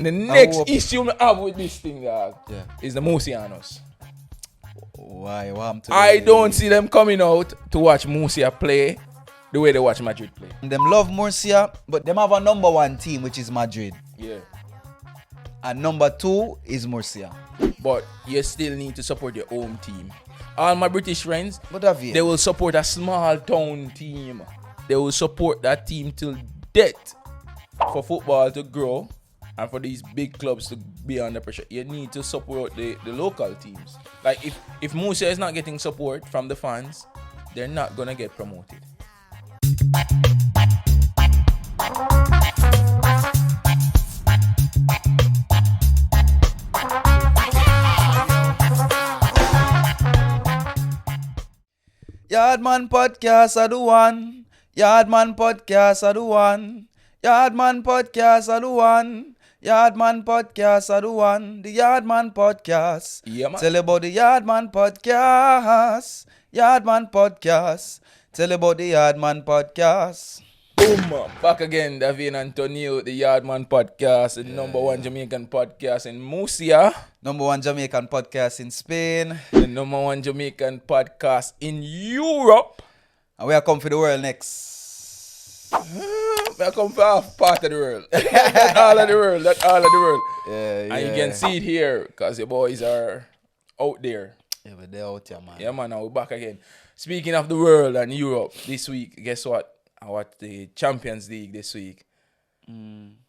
The next issue I have with this thing, dog, is the Musianos. Why? I don't see them coming out to watch Murcia play the way they watch Madrid play. Them love Murcia, but them have a number one team, which is Madrid. Yeah. And number two is Murcia. But you still need to support your home team. All my British friends, they will support a small town team. They will support that team till death for football to grow and for these big clubs to be under pressure. You need to support the local teams. Like if Murcia is not getting support from the fans, they're not gonna get promoted. Yardman Podcast are the one. Yardman Podcast are the one. Yardman Podcast are the one. Yardman Podcast are the one. The Yardman Podcast. Yeah, man. Tell about the Yardman Podcast. Yardman Podcast. Tell about the Yardman Podcast. Boom! Back again, David Antonio, the Yardman Podcast, the number one Jamaican podcast in Murcia. Number one Jamaican podcast in Spain. The number one Jamaican podcast in Europe. And we are come for the world next. We are come for half part of the world. That's all of the world. That's all of the world. Yeah. And you can see it here because your boys are out there. Yeah, but they're out here, man. Yeah, man. Now we're back again. Speaking of the world and Europe, this week, guess what? I watched the Champions League this week.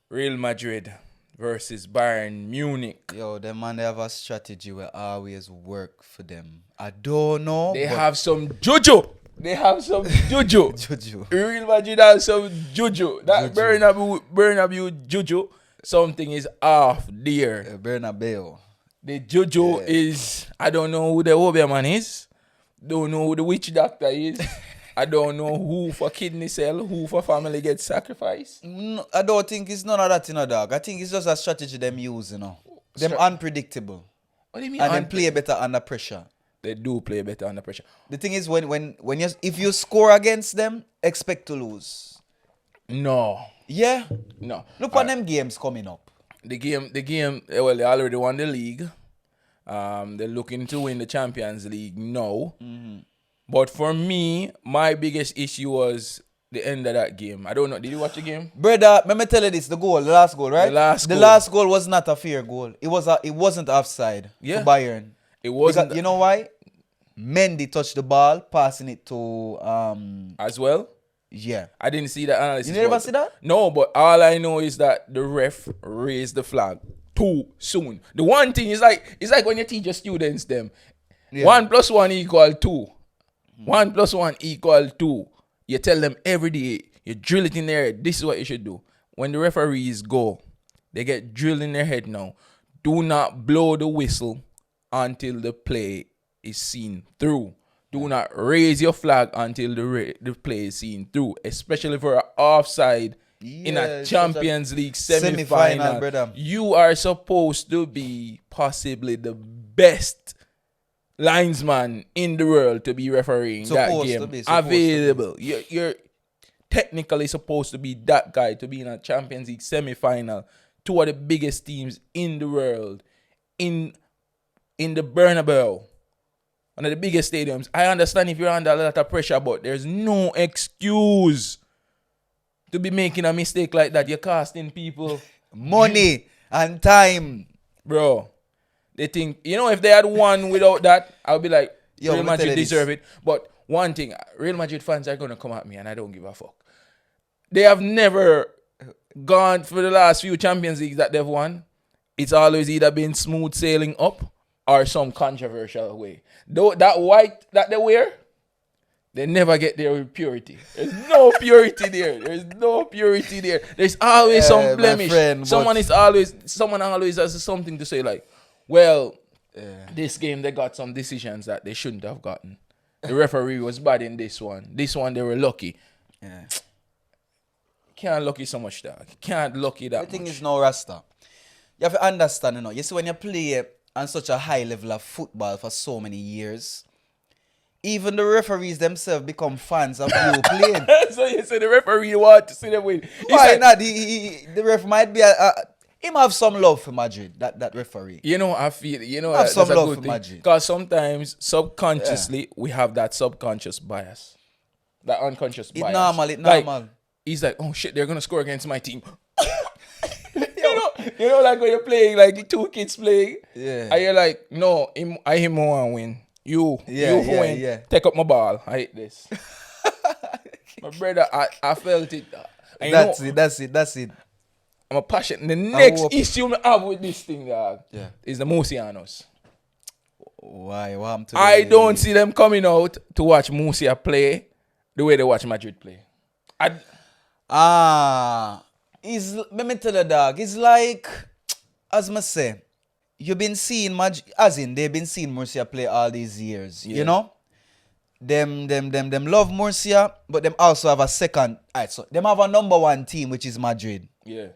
Real Madrid versus Bayern Munich. Yo, them man, they have a strategy where always work for them. I don't know. They have some juju. Juju. Real Madrid has some juju. That Bernabeu juju, something is off there. Bernabeu. The juju is, I don't know who the Obia man is. Don't know who the witch doctor is. I don't know who for kidney cell, who for family gets sacrificed. No, I don't think it's none of that, dog. I think it's just a strategy them use, Them unpredictable. What do you mean? And them play better under pressure. They do play better under pressure. The thing is, if you score against them, expect to lose. No. Yeah? No. Look at them games coming up. The game, well, they already won the league. They're looking to win the Champions League now. Mm-hmm. But for me, my biggest issue was the end of that game. I don't know. Did you watch the game? Brother, let me tell you this. The last goal, right? The last goal was not a fair goal. It wasn't offside for Bayern. It wasn't. Because, you know why? Mendy touched the ball, passing it to... As well? Yeah. I didn't see that analysis. You never see that? No, but all I know is that the ref raised the flag too soon. The one thing is it's like when you teach your students them. Yeah. 1 + 1 = 2. 1 + 1 = 2. You tell them every day, you drill it in their head. This is what you should do. When the referees go, they get drilled in their head now. Do not blow the whistle until the play is seen through. Do not raise your flag until the play is seen through, especially for an offside in a Champions League semi-final. Brother. You are supposed to be possibly the best linesman in the world to be refereeing that game. Available. You're technically supposed to be that guy to be in a Champions League semi-final. Two of the biggest teams in the world. In the Bernabeu. One of the biggest stadiums. I understand if you're under a lot of pressure, but there's no excuse to be making a mistake like that. You're costing people money and time. Bro. They think, if they had won without that, I'll be like, Real Madrid deserve it. But one thing, Real Madrid fans are going to come at me and I don't give a fuck. They have never gone for the last few Champions Leagues that they've won. It's always either been smooth sailing up or some controversial way. Though that white that they wear, they never get there with purity. There's no purity there. There's always some blemish. Someone always has something to say like, well, this game they got some decisions that they shouldn't have gotten. The referee was bad in this one. This one they were lucky. Yeah. Can't lucky so much, dog. Can't lucky that much. The thing is no Rasta. You have to understand, You see, when you play on such a high level of football for so many years, even the referees themselves become fans of you playing. So you say the referee want to see them win. Why not? The ref might be Him have some love for Madrid, that referee. You know, I feel, Have that's some a love good for thing. Madrid. Because sometimes, subconsciously, we have that subconscious bias. That unconscious It's bias. normal, Like, normal. he's like, oh shit, they're going to score against my team. you know, like when you're playing, like two kids playing. Yeah. And you're like, no, I him want win. You win. Yeah. Take up my ball. I hate this. My brother, I felt it. And That's it. I'm a passion. The next hope- issue I have with this thing, dog, Yeah. is the Musianos. Why? What happened to I the- don't see them coming out to watch Musia play the way they watch Madrid play. Let me tell you, dog. It's like, as I say, you've been seeing they've been seeing Murcia play all these years. Yeah. You know, them love Murcia, but them also have a second. Alright, so them have a number one team, which is Madrid, Yeah.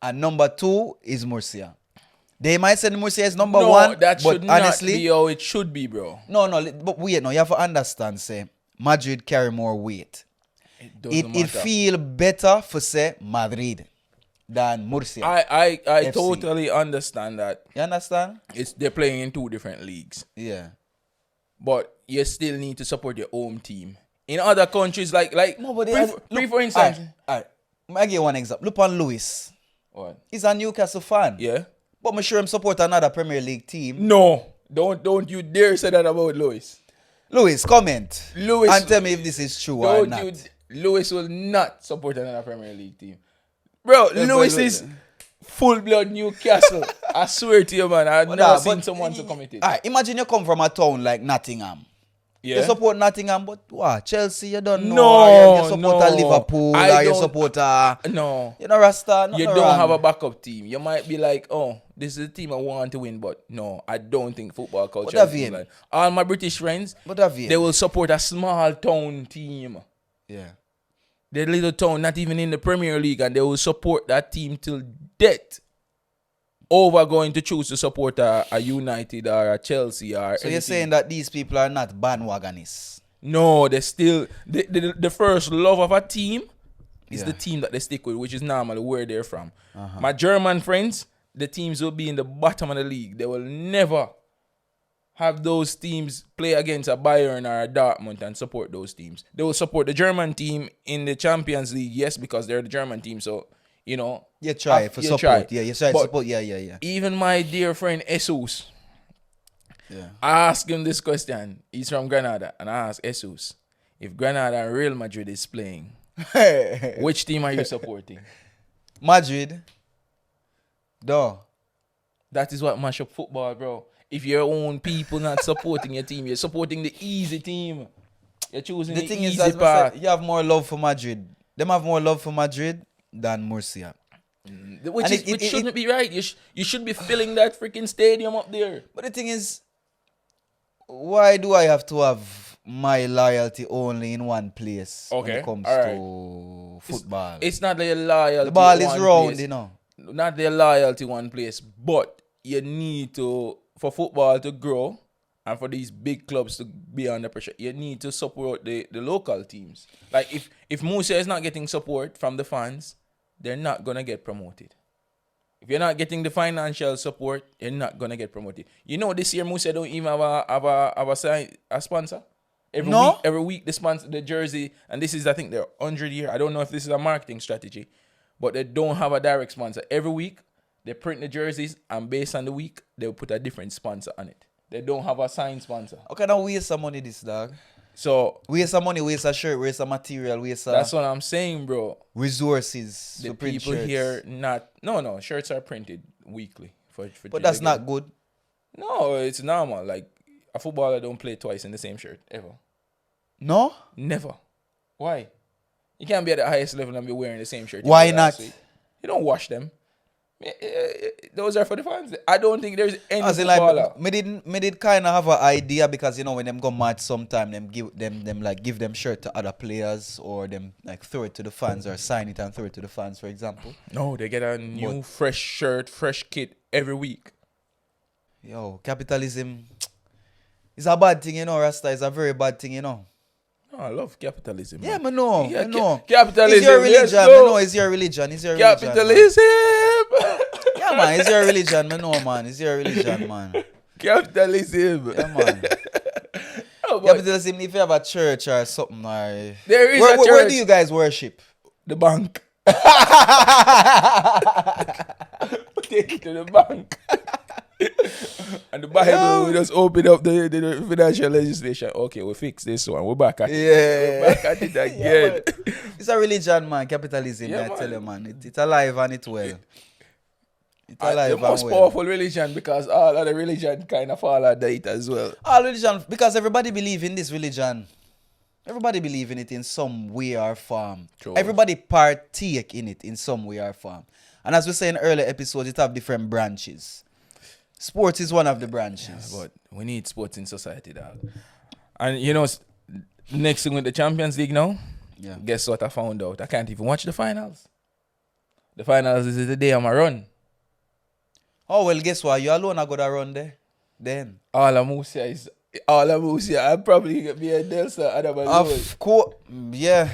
and number two is Murcia. They might say Murcia is number No, one, that but should not honestly, be how it should be, bro. no, but wait, no, you have to understand, say Madrid carry more weight. It feel better for say Madrid than Murcia. I FC. totally understand that. You understand? They're playing in two different leagues. Yeah. But you still need to support your home team. In other countries, like No, but for instance. Alright. I'll give you one example. Look on Lewis. What? He's a Newcastle fan. Yeah. But I'm sure him support another Premier League team. No, don't you dare say that about Lewis. Lewis, comment. Lewis, and tell me if this is true or not. Lewis will not support another Premier League team. Bro, Lewis is full-blood Newcastle. I swear to you, man. I've never seen someone to commit it. Alright, imagine you come from a town like Nottingham. Yeah. You support Nottingham, but what? Chelsea, you don't know. No, you support Liverpool, or you support No. you know, Rasta. You don't have a backup team. You might be like, oh, this is a team I want to win, but no, I don't think football culture is like. All my British friends, they will support a small town team. Yeah. The little town, not even in the Premier League, and they will support that team till death over going to choose to support a United or a Chelsea or So you're saying that these people are not bandwagonists? No, they still the first love of a team is the team that they stick with, which is normally where they're from. My German friends, the teams will be in the bottom of the league. They will never have those teams play against a Bayern or a Dortmund and support those teams. They will support the German team in the Champions League, yes, because they're the German team. So, you know. You try for support. Try. Yeah, you try but support. Yeah. Even my dear friend Jesus, Yeah. I asked him this question. He's from Granada. And I asked Jesus, if Granada and Real Madrid is playing, which team are you supporting? Madrid. Duh. That is what mash up football, bro. If your own people not supporting your team, you're supporting the easy team. You're choosing the thing easy is, as path. you have more love for Madrid. Them have more love for Madrid than Murcia. Which shouldn't be right. You should be filling that freaking stadium up there. But the thing is, why do I have to have my loyalty only in one place when it comes to football? It's not the loyalty. The ball is round, place. you know. Not the loyalty one place, but you need to, for football to grow and for these big clubs to be under pressure, you need to support the local teams. Like if Musa is not getting support from the fans, they're not gonna get promoted. If you're not getting the financial support, you're not gonna get promoted. You know, this year Musa don't even have a sponsor. Every week they sponsor the jersey, and this is, I think, their 100th year. I don't know if this is a marketing strategy, but they don't have a direct sponsor. Every week they print the jerseys, and based on the week they'll put a different sponsor on it. They don't have a signed sponsor. Okay, now waste some money, this dog. So waste some money, waste a shirt, waste some material, waste that's what I'm saying, bro. Resources. The to print people shirts. here no shirts are printed weekly for but that's not good. No, it's normal. Like a footballer don't play twice in the same shirt ever. No? Never. Why? You can't be at the highest level and be wearing the same shirt. Why not? You don't wash them. Those are for the fans. I don't think there's any footballer. Like, me did kind of have an idea, because you know when them go match sometime, them give them shirt to other players, or them like throw it to the fans, or sign it and throw it to the fans, for example. No, they get a new fresh shirt, fresh kit every week. Yo, capitalism is a bad thing, you know, Rasta. It's a very bad thing, you know. No, I love capitalism. Yeah, man. I know. Capitalism. It's your religion. Let's go. It's your religion. Capitalism. Yeah, man. It's your religion, man. No, man. It's your religion, man. Capitalism. Yeah, man. Oh, but Capitalism, if you have a church or something, or... there is a church. Where do you guys worship? The bank. Take it to the bank. And the Bible, we just open up the financial legislation. Okay, we fix this one. We're back at it. Yeah. We're back at it again. Yeah, it's a religion, man. Capitalism, Yeah, I man. tell you, man. It's alive and it's well. It's alive The and most well. powerful religion, because all other religion kind of fall under it as well. All religion, because everybody believe in this religion. Everybody believe in it in some way or form. True. Everybody partake in it in some way or form. And as we say in earlier episodes, it have different branches. Sports is one of the branches. Yeah, but we need sports in society, dog. And you know, next thing with the Champions League now, Yeah. guess what I found out? I can't even watch the finals. The finals is the day I'm a run. Oh, well, guess what? You alone are going to run there. Then. All I'm probably be a Delsa Of course. Yeah.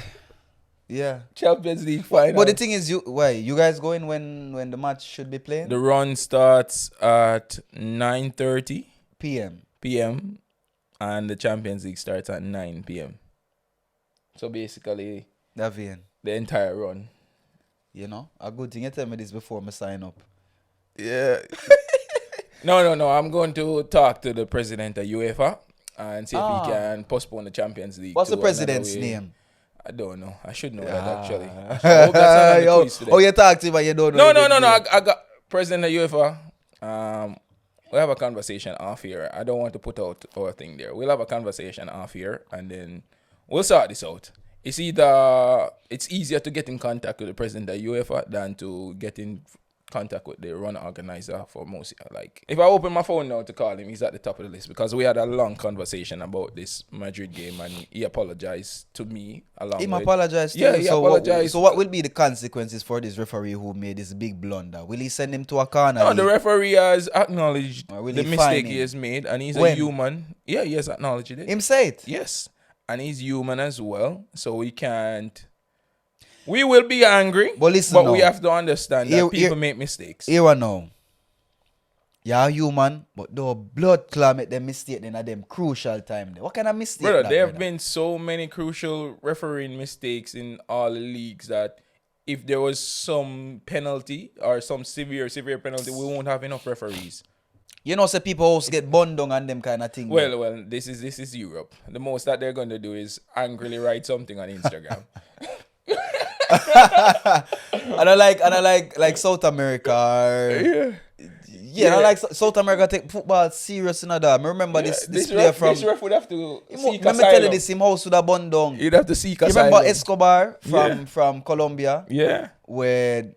Yeah. Champions League final. But the thing is, you guys going when the match should be playing? The run starts at 9:30 PM. and the Champions League starts at 9 p.m. So basically, Davian. the entire run. You know, a good thing you tell me this before I sign up. Yeah. No. I'm going to talk to the president of UEFA and see if he can postpone the Champions League. What's to the president's another way. name? I don't know. I should know that actually. I hope that's on the quiz today. You talk to him and you don't know. No. I got president of UEFA. We have a conversation off here. I don't want to put out our thing there. We'll have a conversation off here and then we'll sort this out. It's easier to get in contact with the president of UEFA than to get in contact with the run organizer for most. Like, if I open my phone now to call him, he's at the top of the list because we had a long conversation about this Madrid game and he apologized to me along Him with... apologized to Yeah, you. he apologized. So what will be the consequences for this referee who made this big blunder? Will he send him to a corner? No, the referee has acknowledged Or will the he fine mistake him? he has made and he's When? a human. Yeah, he has acknowledged it. Him say it? Yes. And he's human as well. So we can't... We will be angry, But listen but now. we have to understand that Here- people make mistakes. Here and now. You're human, but the blood clot make them mistake then at them crucial time. What kind of mistake? Brother, that, there have brother? been so many crucial refereeing mistakes in all the leagues that if there was some penalty or some severe penalty, we won't have enough referees. You know, say people also get bun down and them kind of thing. Well, this is Europe. The most that they're going to do is angrily write something on Instagram. and I like South America. I like South America take football serious in that. I remember this player from. This ref would have to seek Let me tell you asylum. this, him house with a bun down. He'd have to seek You asylum. remember Escobar Yeah. from Colombia? Yeah. Where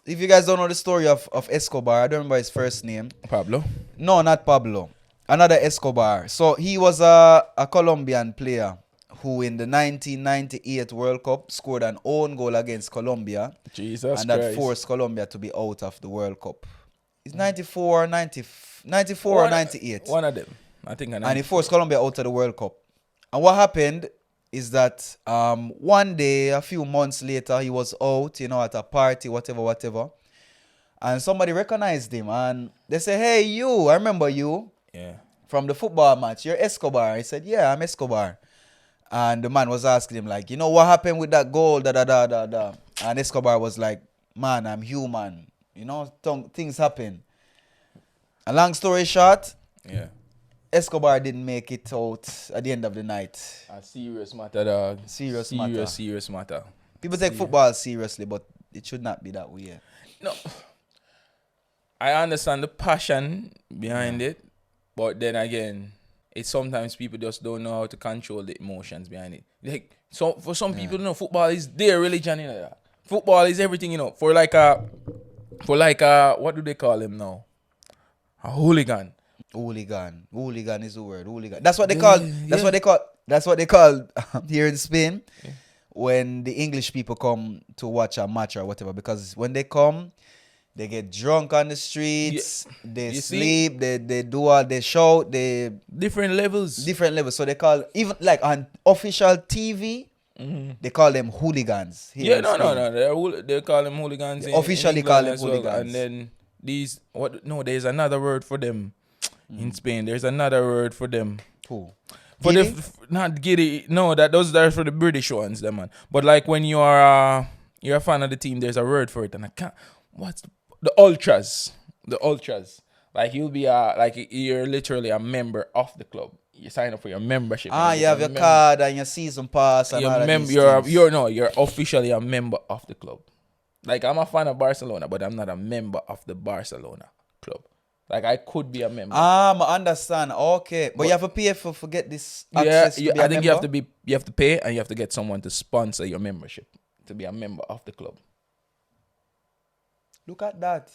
if you guys don't know the story of Escobar, I don't remember his first name. Pablo. No, not Pablo. Another Escobar. So he was a Colombian player who in the 1998 World Cup scored an own goal against Colombia. Jesus and that Christ. forced Colombia to be out of the World Cup. It's 94 or 98. One of them. I think. And he forced Colombia out of the World Cup. And what happened is that one day, a few months later, he was out, at a party, whatever. And somebody recognized him. And they say, hey, you, I remember you Yeah. from the football match. You're Escobar. He said, yeah, I'm Escobar. And the man was asking him, like, what happened with that goal, da. And Escobar was like, man, I'm human. Things happen. A long story short, Yeah. Escobar didn't make it out at the end of the night. A serious matter, dog. Serious matter. Serious matter. People take football seriously, but it should not be that way. No. I understand the passion behind it, but then again, it's sometimes people just don't know how to control the emotions behind it. Like, so for some people, football is their religion. Football is everything, For like a, what do they call him now? A hooligan. Hooligan is the word. Hooligan. That's what they call. That's what they call here in Spain when the English people come to watch a match or whatever. Because when they come, they get drunk on the streets. They sleep. They do all. They shout. They different levels. So they call even like on official TV. They call them hooligans. Here Yeah, in no, no, Spain. no. They call them hooligans. They In officially England call them as well. hooligans. And then these what? No, there's another word for them in Spain. There's another word for them. Who? For Giddy? not giddy. No, those are for the British ones, them man. But like when you're a fan of the team, there's a word for it, and I can't. What's the ultras? The ultras. Like you're literally a member of the club. You sign up for your membership. You have your card and your season pass and all of these things. You're officially a member of the club. Like I'm a fan of Barcelona, but I'm not a member of the Barcelona club. Like I could be a member. I understand. Okay, but you have to pay for get this access to be a I think member? you have to pay, and you have to get someone to sponsor your membership to be a member of the club. Look at that.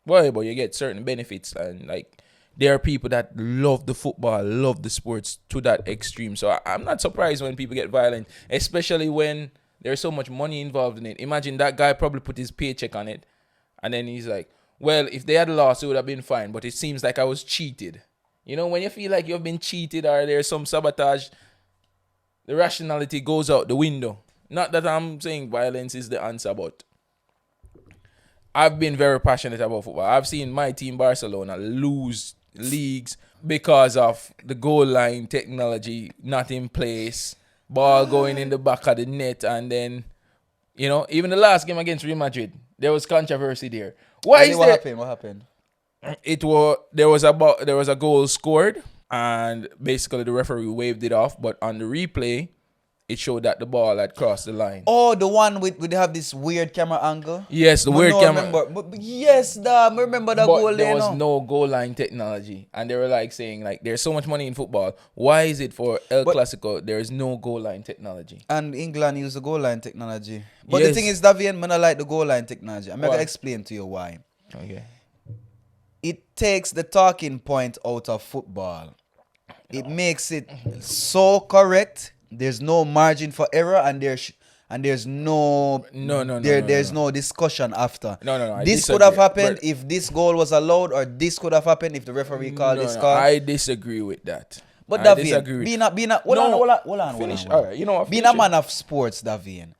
Well, but you get certain benefits, and like there are people that love the football, love the sports to that extreme. So I'm not surprised when people get violent, especially when there's so much money involved in it. Imagine that guy probably put his paycheck on it, and then he's like, well, if they had lost, it would have been fine, but it seems like I was cheated. You know, when you feel like you've been cheated or there's some sabotage, the rationality goes out the window. Not that I'm saying violence is the answer, but I've been very passionate about football. I've seen my team Barcelona lose leagues because of the goal line technology not in place, ball going in the back of the net, and then, you know, even the last game against Real Madrid, there was controversy there. What happened? There was a goal scored, and basically the referee waved it off, but on the replay it showed that the ball had crossed the line. Oh, the one with they have this weird camera angle? Yes, the weird camera. But yes, I remember that goal there. There was no goal line technology, and they were like saying like there's so much money in football. Why is it for El Clasico there is no goal line technology? And England use the goal line technology. But the thing is, Davian, I like the goal line technology. I'm gonna explain to you why. Okay. It takes the talking point out of football. It makes it so correct. There's no margin for error, and there's no discussion after. No. This could have happened if this goal was allowed, or this could have happened if the referee called this call. I disagree with that. But Davian, hold on. Finish. All right, you know what? Being a man of sports, Davian,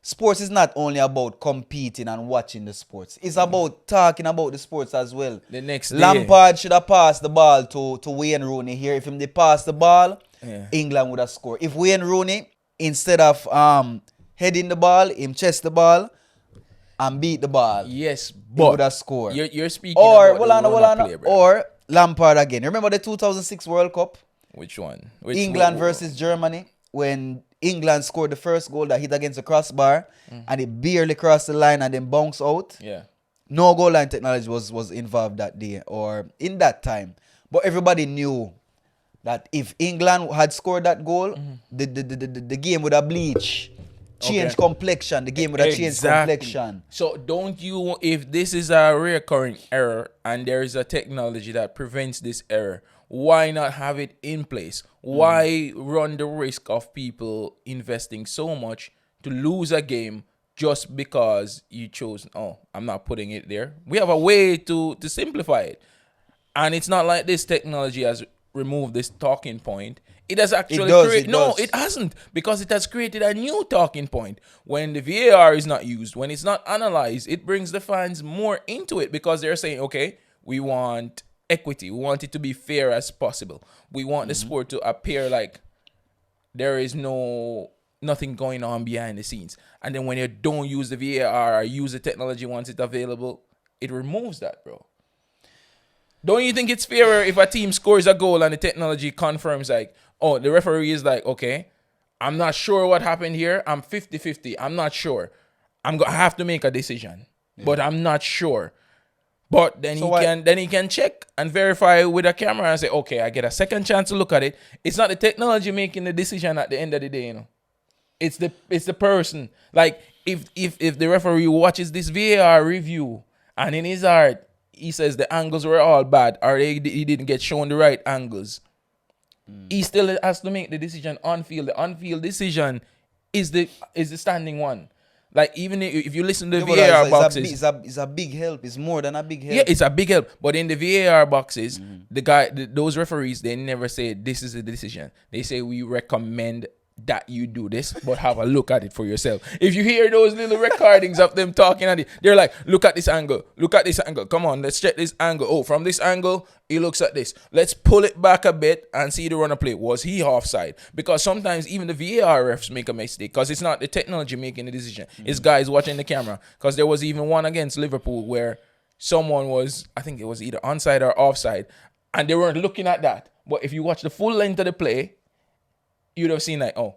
sports is not only about competing and watching the sports. It's about talking about the sports as well. The next day, Lampard should have passed the ball to Wayne Rooney here. If they passed the ball, England would have scored. If Wayne Rooney, instead of heading the ball, him chest the ball and beat the ball, yes, but he would have scored. You're speaking about or Lampard again. Remember the 2006 World Cup? Which one? England versus Germany, when England scored the first goal that hit against the crossbar and it barely crossed the line and then bounced out. Yeah. No goal line technology was involved that day or in that time. But everybody knew that if England had scored that goal, the game would have bleached. Change complexion. The game would have changed complexion. So don't you, if this is a recurring error and there is a technology that prevents this error, why not have it in place? Why run the risk of people investing so much to lose a game just because you chose, I'm not putting it there. We have a way to simplify it. And it's not like this technology has removed this talking point. It has actually created... No, it hasn't. Because it has created a new talking point. When the VAR is not used, when it's not analyzed, it brings the fans more into it because they're saying, okay, we want equity. We want it to be fair as possible. We want the sport to appear like there is nothing going on behind the scenes. And then when you don't use the VAR or use the technology once it's available, it removes that, bro. Don't you think it's fairer if a team scores a goal and the technology confirms like, the referee is like, okay, I'm not sure what happened here. I'm 50-50. I'm not sure. I have to make a decision, but I'm not sure. But then he can check and verify with a camera and say, okay, I get a second chance to look at it. It's not the technology making the decision at the end of the day, you know. It's the person. Like if the referee watches this VAR review and in his heart he says the angles were all bad or he didn't get shown the right angles, he still has to make the decision on field. The on-field decision is the standing one. Like even if you listen to the VAR boxes, it's a big help. It's more than a big help. Yeah, it's a big help. But in the VAR boxes, those referees, they never say this is the decision. They say we recommend that you do this, but have a look at it for yourself. If you hear those little recordings of them talking at it, they're like, look at this angle, come on, let's check this angle. Oh, from this angle, he looks at this. Let's pull it back a bit and see the runner play. Was he offside? Because sometimes even the VAR refs make a mistake, because it's not the technology making the decision. It's guys watching the camera. Because there was even one against Liverpool where someone was, I think it was either onside or offside, and they weren't looking at that. But if you watch the full length of the play, you'd have seen like, oh,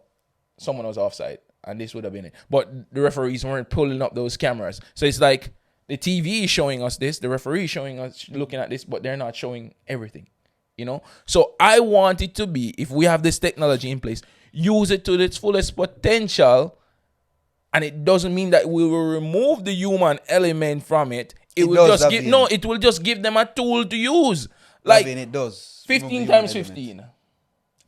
someone was offside, and this would have been it. But the referees weren't pulling up those cameras. So it's like the TV is showing us this, the referee is showing us looking at this, but they're not showing everything, you know? So I want it to be, if we have this technology in place, use it to its fullest potential, and it doesn't mean that we will remove the human element from it. It will just give them a tool to use. Like, it does. 15 times 15.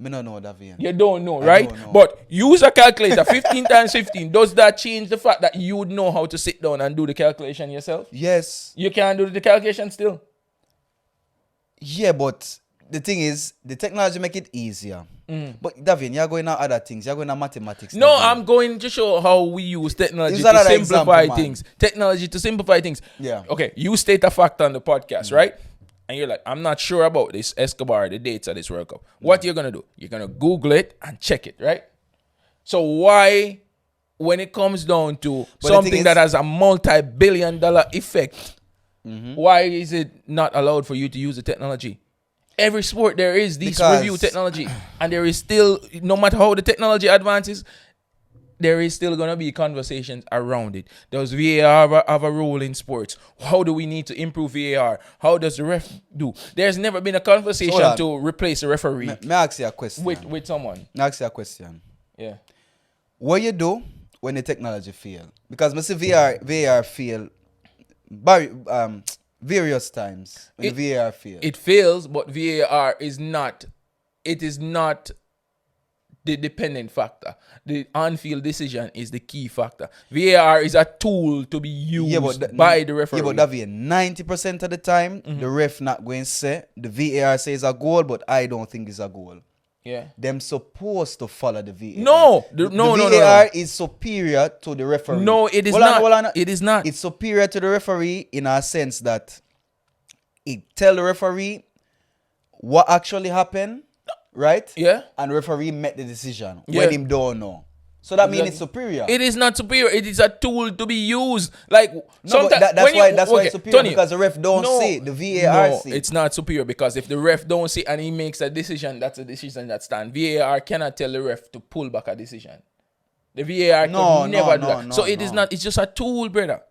Me don't know that. You don't know, right? Don't know. But use a calculator. 15 times 15. Does that change the fact that you would know how to sit down and do the calculation yourself? Yes. You can't do the calculation still? Yeah, but the thing is, the technology make it easier. But Davin, you're going to other things. You're going to mathematics. No, Davin. I'm going to show how we use technology to simplify things. Technology to simplify things. Yeah. Okay, you state a fact on the podcast, right? And you're like, I'm not sure about this Escobar, the dates of this World Cup. What you're going to do? You're going to Google it and check it, right? So why, when it comes down to something that has a multi-billion-dollar effect, why is it not allowed for you to use the technology? Every sport there is this review technology, and there is still, no matter how the technology advances, there is still going to be conversations around it. Does VAR have a role in sports? How do we need to improve VAR? How does the ref do? There's never been a conversation to replace a referee. May I ask you a question? With someone. May I ask you a question? Yeah. What you do when the technology fail? Because I see VAR fail various times when the VAR fail. It fails, but VAR is not the dependent factor. The on-field decision is the key factor. VAR is a tool to be used by the referee. Yeah, but that 90% of the time, the ref not going to say, the VAR says a goal, but I don't think it's a goal. Yeah. Them supposed to follow the VAR. No. The VAR is superior to the referee. No, it is not. It is not. It's superior to the referee in a sense that it tell the referee what actually happened. Right? Yeah. And referee made the decision when him don't know. So that means it's superior. It is not superior. It is a tool to be used. Like that's why it's superior, Tony, because the ref don't see the VAR see. It's not superior, because if the ref don't see and he makes a decision, that's a decision that stands. VAR cannot tell the ref to pull back a decision. The VAR could never do that. So it is not. It's just a tool, brother.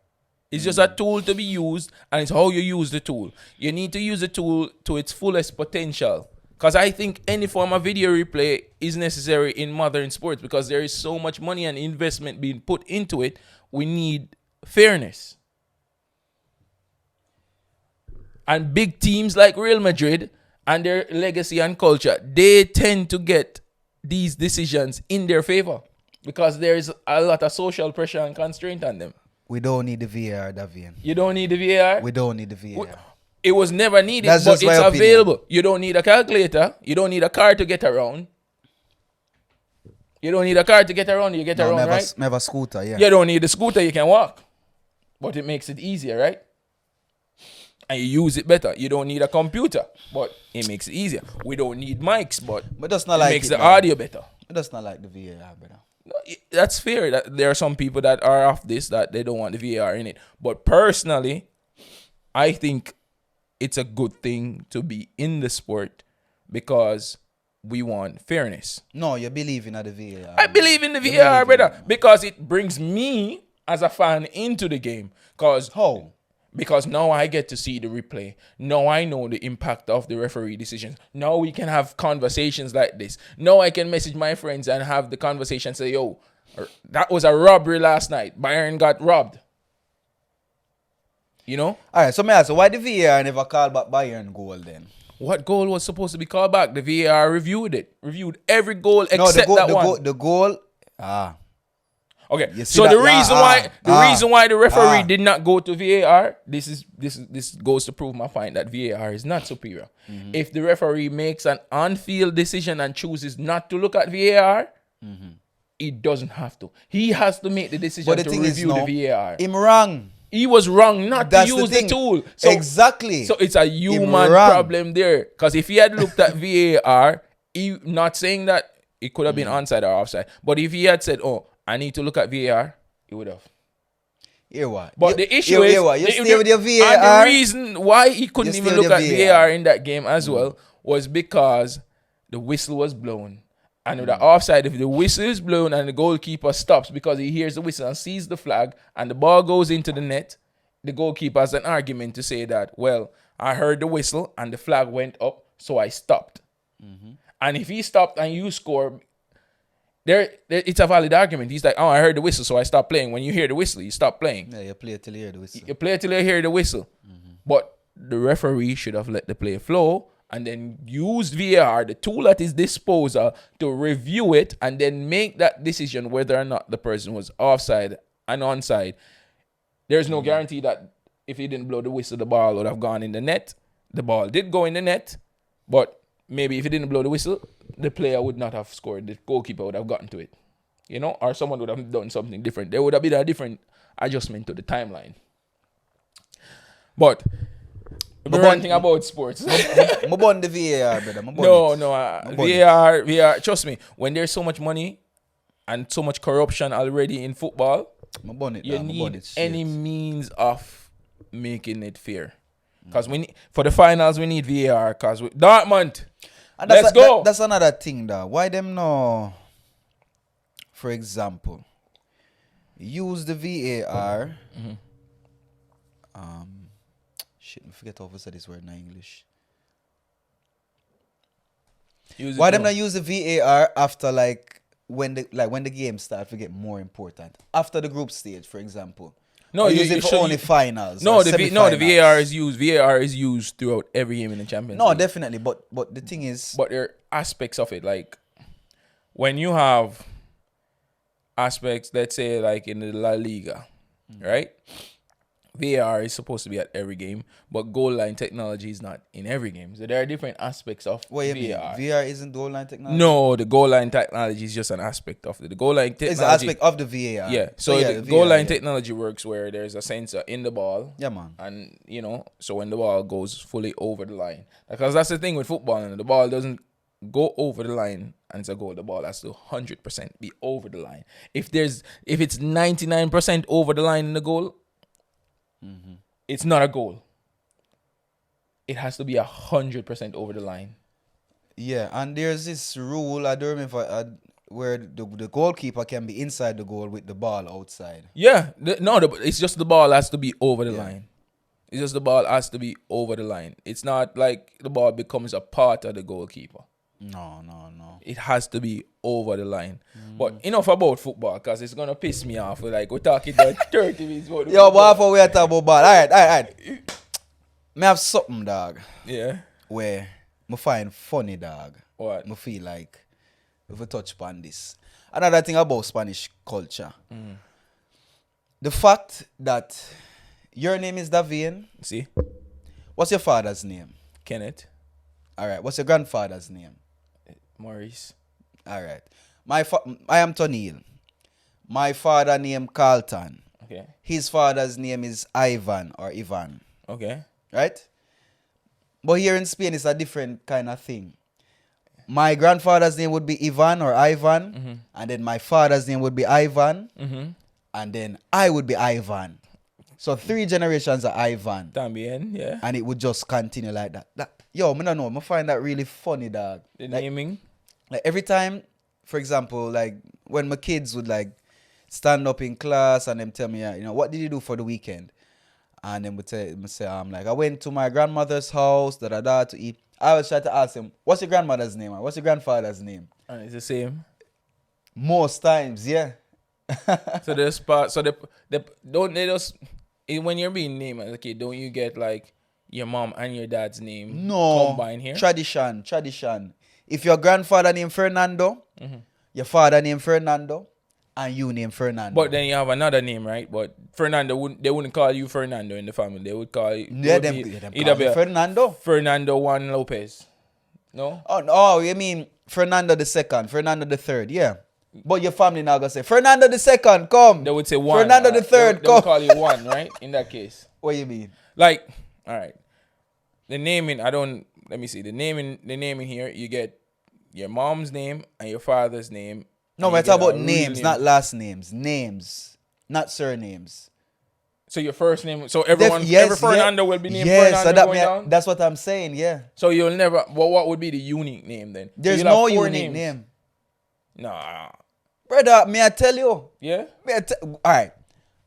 It's just a tool to be used, and it's how you use the tool. You need to use the tool to its fullest potential. Because I think any form of video replay is necessary in modern sports, because there is so much money and investment being put into it. We need fairness. And big teams like Real Madrid and their legacy and culture, they tend to get these decisions in their favor, because there is a lot of social pressure and constraint on them. We don't need the VAR, Davian. You don't need the VAR? We don't need the VAR. It was never needed, but it's available. You don't need a calculator. You don't need a car to get around. You don't need a car to get around. You get around, right? Never scooter, yeah. You don't need a scooter. You can walk. But it makes it easier, right? And you use it better. You don't need a computer, but it makes it easier. We don't need mics, but that's not like makes the audio better. That's not like the VAR, brother. No, that's fair. That there are some people that are off this, that they don't want the VAR in it. But personally, I think it's a good thing to be in the sport, because we want fairness. No, you believe in the VAR. I believe in the VAR, brother, because it brings me as a fan into the game. How? Because now I get to see the replay. Now I know the impact of the referee decisions. Now we can have conversations like this. Now I can message my friends and have the conversation, say, yo, that was a robbery last night. Bayern got robbed. You know? All right, so may I ask, why the VAR never called back Bayern goal then? What goal was supposed to be called back? The VAR reviewed it. Reviewed every goal except that one. The goal. Okay. So the reason why the referee did not go to VAR, this goes to prove my point that VAR is not superior. If the referee makes an on-field decision and chooses not to look at VAR, He doesn't have to. He has to make the decision But the to thing review is, the VAR. him wrong. He was wrong not That's to the use the thing. tool. Exactly. So it's a human wrong. problem there. Because if he had looked at VAR, he not saying that it could have been onside or offside. But if he had said, "Oh, I need to look at VAR," he would have. Hear what? But the issue is, you stay with your VAR. and the reason why he couldn't You even stay look with at your VAR in that game as well was because the whistle was blown. And with the offside, if the whistle is blown and the goalkeeper stops because he hears the whistle and sees the flag and the ball goes into the net, the goalkeeper has an argument to say that, well, I heard the whistle and the flag went up, so I stopped. And if he stopped and you score, it's a valid argument. He's like, oh, I heard the whistle, so I stopped playing. When you hear the whistle, you stop playing. Yeah, you play till you hear the whistle. You play till you hear the whistle. But the referee should have let the play flow and then use VAR, the tool at his disposal, to review it and then make that decision whether or not the person was offside and onside. There's no guarantee that if he didn't blow the whistle, the ball would have gone in the net. The ball did go in the net, but maybe if he didn't blow the whistle, the player would not have scored. The goalkeeper would have gotten to it, or someone would have done something different. There would have been a different adjustment to the timeline. But one thing about sports. I'm on the VAR, brother. VAR, trust me, when there's so much money and so much corruption already in football, you need any means of making it fair. Because for the finals, we need VAR. Because Dortmund, let's go. That's another thing, though. Why them no, for example, use the VAR. I forget how to say this word in English. Why them not use the VAR after when the game starts to get more important? After the group stage, for example. No, you use it for only finals. No, the VAR is used. VAR is used throughout every game in the Champions League. No, definitely. But the thing is, but there are aspects of it. Like when you have aspects, let's say like in the La Liga, right? VAR is supposed to be at every game, but goal line technology is not in every game. So there are different aspects of what VAR. You mean? VAR isn't goal line technology? No, the goal line technology is just an aspect of it. The goal line technology... It's an aspect of the VAR. Yeah. So the goal line technology works where there's a sensor in the ball. Yeah, man. And, so when the ball goes fully over the line. Because that's the thing with football. And the ball doesn't go over the line and it's a goal. The ball has to 100% be over the line. If it's 99% over the line in the goal... It's not a goal. It has to be 100% over the line. Yeah, and there's this rule, I don't remember, where the goalkeeper can be inside the goal with the ball outside. Yeah, it's just the ball has to be over the line. It's just the ball has to be over the line. It's not like the ball becomes a part of the goalkeeper. No. It has to be over the line. But enough about football, because it's going to piss me off. We're talking about 30 minutes. Yo, but after we are talking about ball. All right. Me have something, dog. Yeah. Where I find funny, dog. What? I feel like if we touch upon this. Another thing about Spanish culture. The fact that your name is Davian. See? What's your father's name? Kenneth. All right. What's your grandfather's name? Maurice. All right. I am Tonil. My father named Carlton. Okay. His father's name is Ivan or Ivan. Okay. Right? But here in Spain, it's a different kind of thing. My grandfather's name would be Ivan or Ivan. And then my father's name would be Ivan. And then I would be Ivan. So 3 generations are Ivan. Tambien, yeah. And it would just continue like that. I don't know. I find that really funny, dog. The naming? Like every time, for example, like when my kids would stand up in class and them tell me, what did you do for the weekend? And then would say, I went to my grandmother's house, to eat. I always try to ask them, what's your grandmother's name? Or what's your grandfather's name? And it's the same. Most times, yeah. So there's part. So don't they just when you're being named as a kid, don't you get your mom and your dad's name combined here? Tradition. If your grandfather named Fernando, your father named Fernando, and you named Fernando. But then you have another name, right? But Fernando they wouldn't call you Fernando in the family. They would call you. Yeah, them call you Fernando. Fernando Juan Lopez. No? Oh, you mean Fernando the second, Fernando the third, yeah. But your family now gonna say, Fernando the second, come. They would say one. Fernando the third, they would come. call you one, right? In that case. What you mean? Like, all right. The naming, let me see. The naming here, you get your mom's name and your father's name. No, we're talking about names, not last names. Names, not surnames. So your first name, so every Fernando will be named Fernando that's what I'm saying, yeah. So you'll never, well, what would be the unique name then? There's no unique name. Nah. Brother, may I tell you? Yeah? All right.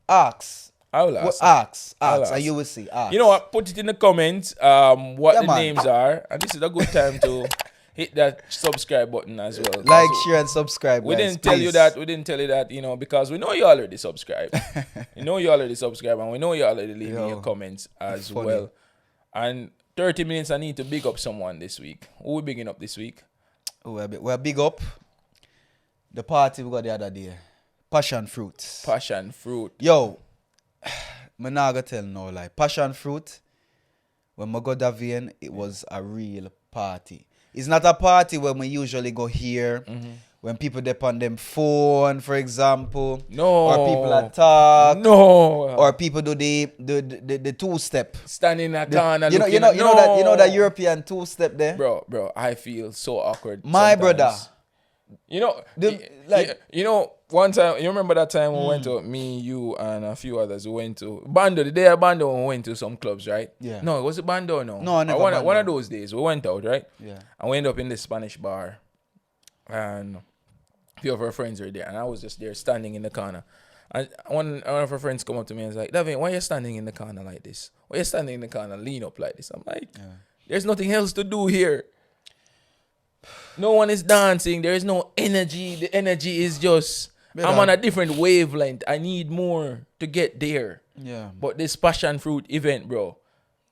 Ask. I'll ask. Ask. And you will see. Ask. You know what? Put it in the comments what the man. names are. And this is a good time to hit that subscribe button as well. Like, share, and subscribe. We guys, didn't tell please. you that. We didn't tell you that, because we know you already subscribe. And we know you already leaving your comments as well. And 30 minutes, I need to big up someone this week. Who we bigging up this week? We're big up the party we got the other day. Passion fruit. Passion fruit. Yo, I'm not gonna tell no lie. Passion fruit, when I go Davian, it was a real party. It's not a party when we usually go here, when people dip on them phone, for example. No. Or people attack. No. Or people do the two-step. Standing in a corner. You know that European two-step there? Bro, I feel so awkward. My sometimes. brother. One time, you remember that time we went to, me, you, and a few others, we went to Bando, the day of Bando, we went to some clubs, right? Yeah. No, was it Bando? No, never one, Bando. one of those days, we went out, right? Yeah. And we ended up in the Spanish bar, and a few of our friends were there, and I was just there standing in the corner. And one of our friends come up to me and was like, David, why are you standing in the corner like this? Why are you standing in the corner, lean up like this? I'm like, there's nothing else to do here. No one is dancing. There is no energy. The energy is just, I'm on a different wavelength. I need more to get there. Yeah. But this passion fruit event, bro.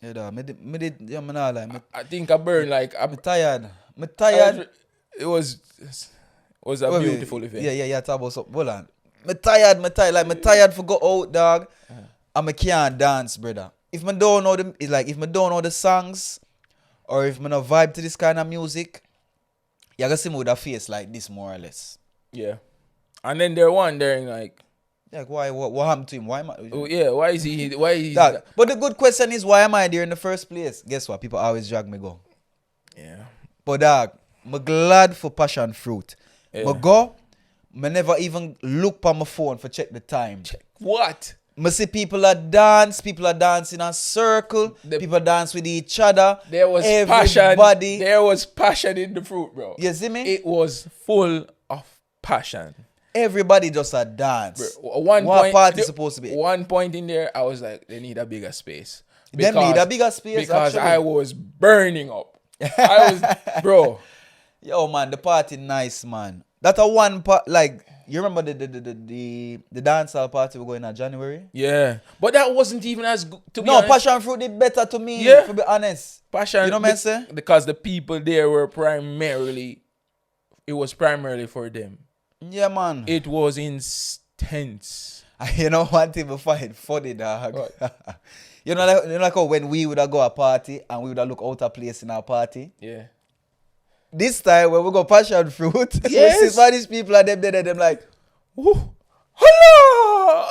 Yeah, I think I burned like, I'm tired. It was a beautiful event. Yeah, talk about something. Hold on. I'm tired. Like, I'm tired for go out, dog. And I can't dance, brother. If I don't know the songs, or if I don't vibe to this kind of music, you're going to see me with a face like this, more or less. Yeah. And then they're wondering, like, why? What happened to him? Why am I? Oh, yeah, why is he? But the good question is, why am I there in the first place? Guess what? People always drag me go. Yeah. But, dog, I'm glad for passion fruit. Yeah. I go, I never even look on my phone for check the time. Check what? I see people are dancing in a circle, people dance with each other. There was passion. There was passion in the fruit, bro. You see me? It was full of passion. Everybody just a dance. Bro, what party supposed to be? One point in there, I was like, they need a bigger space. They need a bigger space, because actually. I was burning up. Bro. Yo, man, the party nice, man. That a one part, like, you remember the dancehall party we're going in January? Yeah. But that wasn't even as good, to be honest. No, passion fruit did better to me, to be honest. Passion. You know what I'm saying? Because the people there were it was primarily for them. Yeah, man. It was intense. You know one thing we find funny, dog? you know like how when we would have go a party and we would have look out of place in our party? Yeah. This time when we go passion fruit, yes. we see Spanish people and them like, ooh, hello.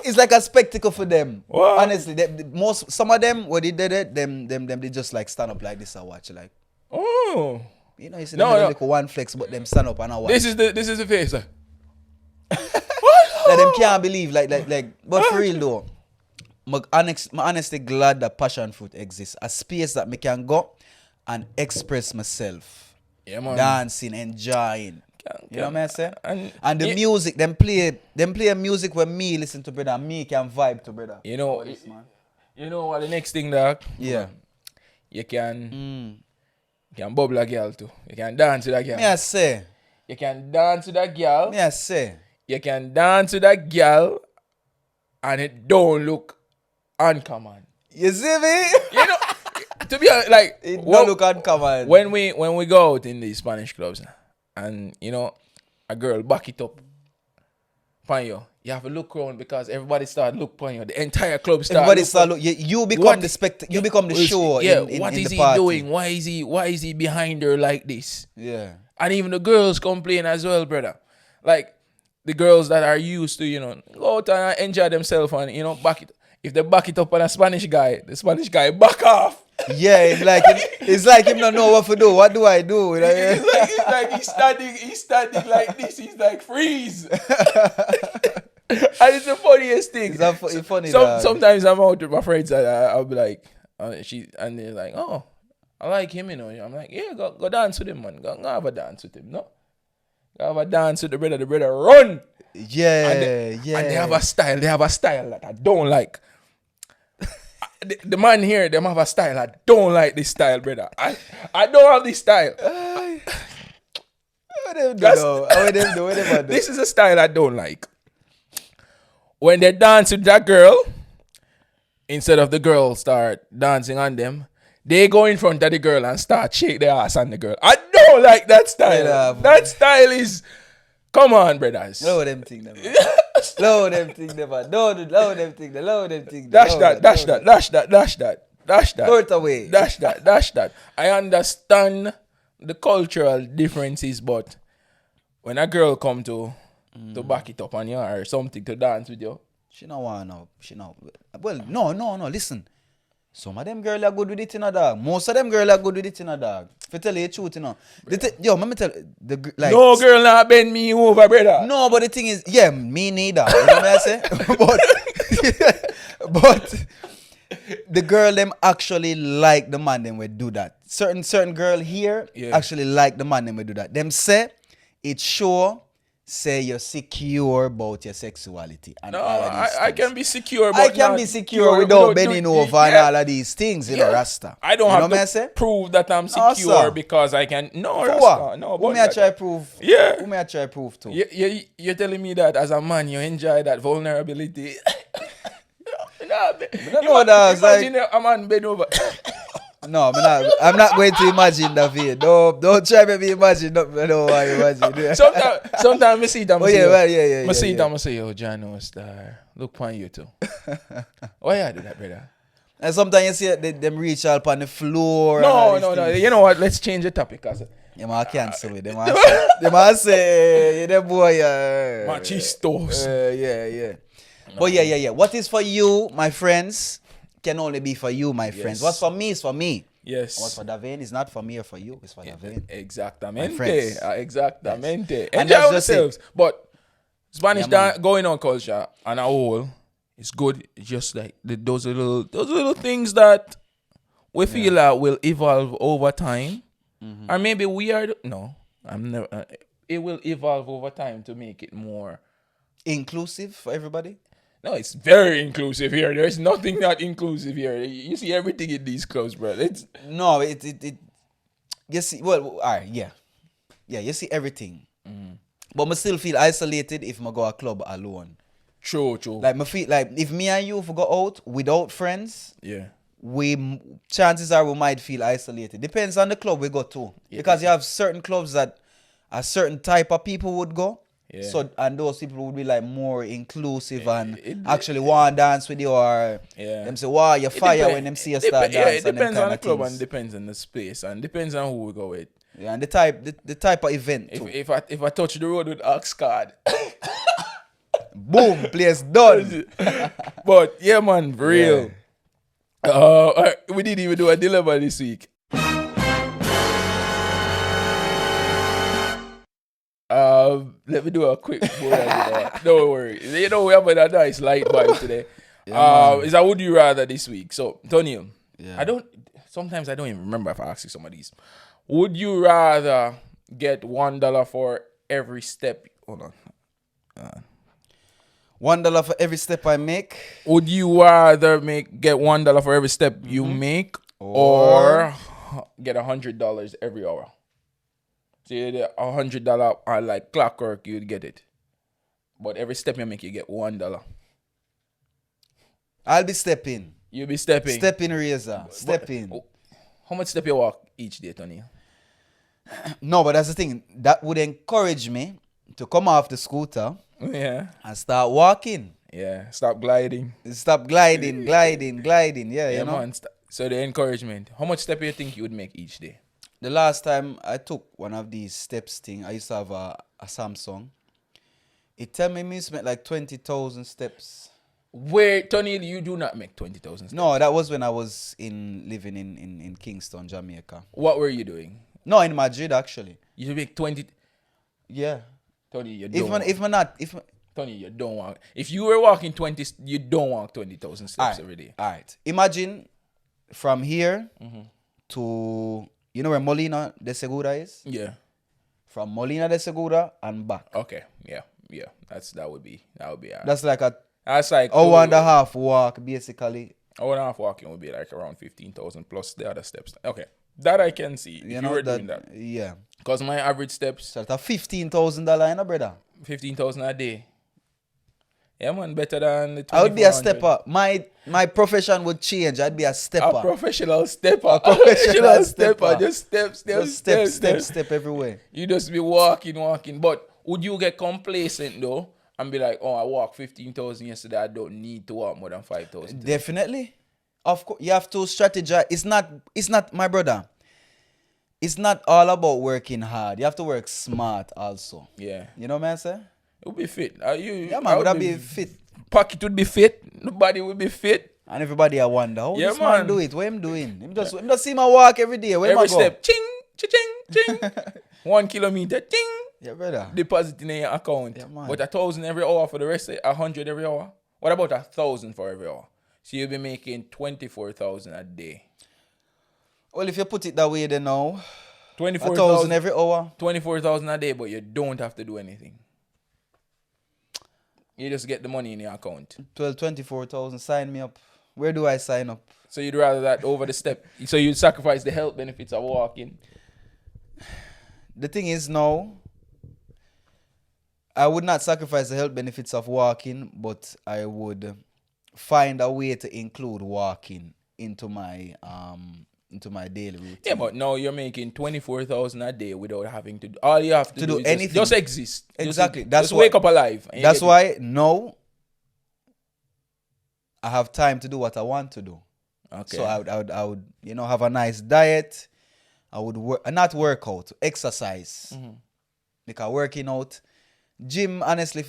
it's like a spectacle for them. Wow. Honestly, some of them when they did it, them they just like stand up like this and watch like. Oh. You know, you see them like one flex, but them stand up and I watch. This is the face. Like them can't believe like but for real though. I'm honestly glad that passion fruit exists. A space that me can go and express myself. Yeah, man. Dancing, enjoying. You know what I'm saying? And the yeah. music, them play music when me listen to brother and me can vibe to brother. You know, you know what the next thing, dog? Yeah. You can bubble a girl too. You can dance with a girl. Me I say. You can dance with a girl. Me I say. You can dance with a girl and it don't look uncommon. You see me? You know, to be honest, like it don't look uncommon. When we go out in the Spanish clubs and you know a girl back it up upon you have to look around because everybody start look upon you. The entire club start. Everybody start look. You become the spectacle. You become the show. Yeah. In what in is the he party. doing? Why is he behind her like this? Yeah. And even the girls complain as well, brother. Like, the girls that are used to, go out and enjoy themselves and, if they back it up on a Spanish guy, the Spanish guy back off. Yeah, it's like him don't know what to do. What do I do? It's like he's standing like this. He's like, freeze. And it's the funniest thing. It's funny. Sometimes I'm out with my friends and I'll be like, and they're like, oh, I like him, I'm like, yeah, go dance with him, man. Go have a dance with him, no? Go have a dance with the brother run. Yeah, And they have a style that I don't like. The man here, them have a style. I don't like this style, brother. I don't have this style. This is a style I don't like. When they dance with that girl, instead of the girl start dancing on them, they go in front of the girl and start shake their ass on the girl. I don't like that style. Yeah, that style is... Come on, brothers. Low them thing, never. Low them thing, never. Don't low them thing. Dash that. Throw it away. Dash that. I understand the cultural differences, but when a girl come to back it up on you or something to dance with you, she don't want no. She no. Well, no. Listen. Some of them girls are good with it, dog. Most of them girls are good with it, dog. If I tell you the truth, Yo, let me tell you, no girl not bend me over, brother. No, but the thing is, yeah, me neither. You know what I say? but the girl them actually like the man them would do that. Certain girl here actually like the man them would do that. Them say it sure say you're secure about your sexuality and all of these I can be secure, but I can be secure without bending over and all of these things, Rasta. I don't have to prove that I'm secure because I can. No, Rasta. No, who may I try prove? Yeah. Who may I try prove to? You're telling me that as a man you enjoy that vulnerability. Imagine a man bend over. No, I'm not going to imagine that here. Don't try to imagine. No, I don't want to imagine. Sometimes I see them. I see them. I say, yo, Jano Star, look on you too. Why you do that, brother? And sometimes you see them reach out on the floor. No. You know what? Let's change the topic. Yeah, I can't say it. They might say, that boy. Machistos. Yeah. But yeah. What is for you, my friends, can only be for you, my friends. What's for me is for me. Yes. What's for Davin is not for me or for you. It's for Davin. Exactamente. Exactamente. And Enjoy that's just yourselves. But Spanish going on culture and a whole is good. Just like those little things that we feel will evolve over time. Mm-hmm. Or maybe we are. No, I'm never. It will evolve over time to make it more inclusive for everybody. No, it's very inclusive here. There's nothing not inclusive here. You see everything in these clubs, bro. You see, well, all right, yeah, you see everything. Mm. But I still feel isolated if I go a club alone. True. Like I feel like if me and you go out without friends, chances are we might feel isolated. Depends on the club we go to, because you have certain clubs that a certain type of people would go. Yeah. So and those people would be like more inclusive and actually want to dance with you, or them say, wow, you're fire when them see you start dancing. Yeah, it depends on the club and depends on the space and depends on who we go with. Yeah, and the type of event too. If I touch the road with Ox card, boom, place done. But yeah, man, for real. Yeah. We didn't even do a dilemma this week. Let me do a quick don't worry. You know, we have a nice light vibe today. Is a would you rather this week. So, Tony, sometimes I don't even remember if I ask you some of these. Would you rather get $1 for every step? Hold on. $1 for every step I make? Would you rather get $1 for every step you make, or get $100 every hour? So you get $100 on like clockwork, you'd get it. But every step you make, you get $1. I'll be stepping. You'll be stepping. Stepping razor. Stepping. How much step you walk each day, Tony? No, but that's the thing. That would encourage me to come off the scooter. Yeah. And start walking. Yeah. Stop gliding. Stop gliding. Yeah, you know. Man. So the encouragement. How much step you think you would make each day? The last time I took one of these steps thing, I used to have a Samsung. It tell me I make like 20,000 steps. Where, Tony, you do not make 20,000 steps. No, that was when I was living in Kingston, Jamaica. What were you doing? No, in Madrid actually. You make 20. Yeah. Tony, you don't. Tony, you don't walk. If you were walking 20, you don't walk 20,000 steps every day. All right. Imagine from here to, you know where Molina de Segura is? Yeah. From Molina de Segura and back. Okay. Yeah. That would be hard. That's like That's like hour and a half walk, basically. Hour and a half walking would be like around 15,000 plus the other steps. Okay. That I can see. If you were doing that. Yeah. Because my average steps. So that's $15,000, you know, brother. 15,000 a day. Yeah, man, better than the 2,400. I would be a stepper. My profession would change. I'd be a stepper. A professional stepper. A professional stepper. Just step everywhere. You just be walking. But would you get complacent though and be like, oh, I walked 15,000 yesterday. I don't need to walk more than 5,000. Definitely. Of course, you have to strategize. It's not, my brother. It's not all about working hard. You have to work smart also. Yeah. You know what I'm saying? It would be fit. Yeah, man, would be fit? Pocket would be fit. Nobody would be fit. And everybody I wonder, how this man man do it? What him doing? Him just see my walk every day. Where every him step. Ching, ching. 1 kilometer. Ching. Yeah, brother. Deposit in your account. Yeah, man. But 1,000 every hour for the rest, 100 every hour. What about 1,000 for every hour? So you'll be making 24,000 a day. Well, if you put it that way, then now 24,000 every hour. 24,000 a day, but you don't have to do anything. You just get the money in your account. 24,000. Sign me up. Where do I sign up? So you'd rather that over the step. So you'd sacrifice the health benefits of walking. The thing is now, I would not sacrifice the health benefits of walking, but I would find a way to include walking into my daily routine. Yeah, but now you're making 24,000 a day without having to. All you have to do is anything. Just exist. Exactly. Just wake up alive. That's why now I have time to do what I want to do. Okay. So I would have a nice diet. I would not work out, exercise. Because working out, gym honestly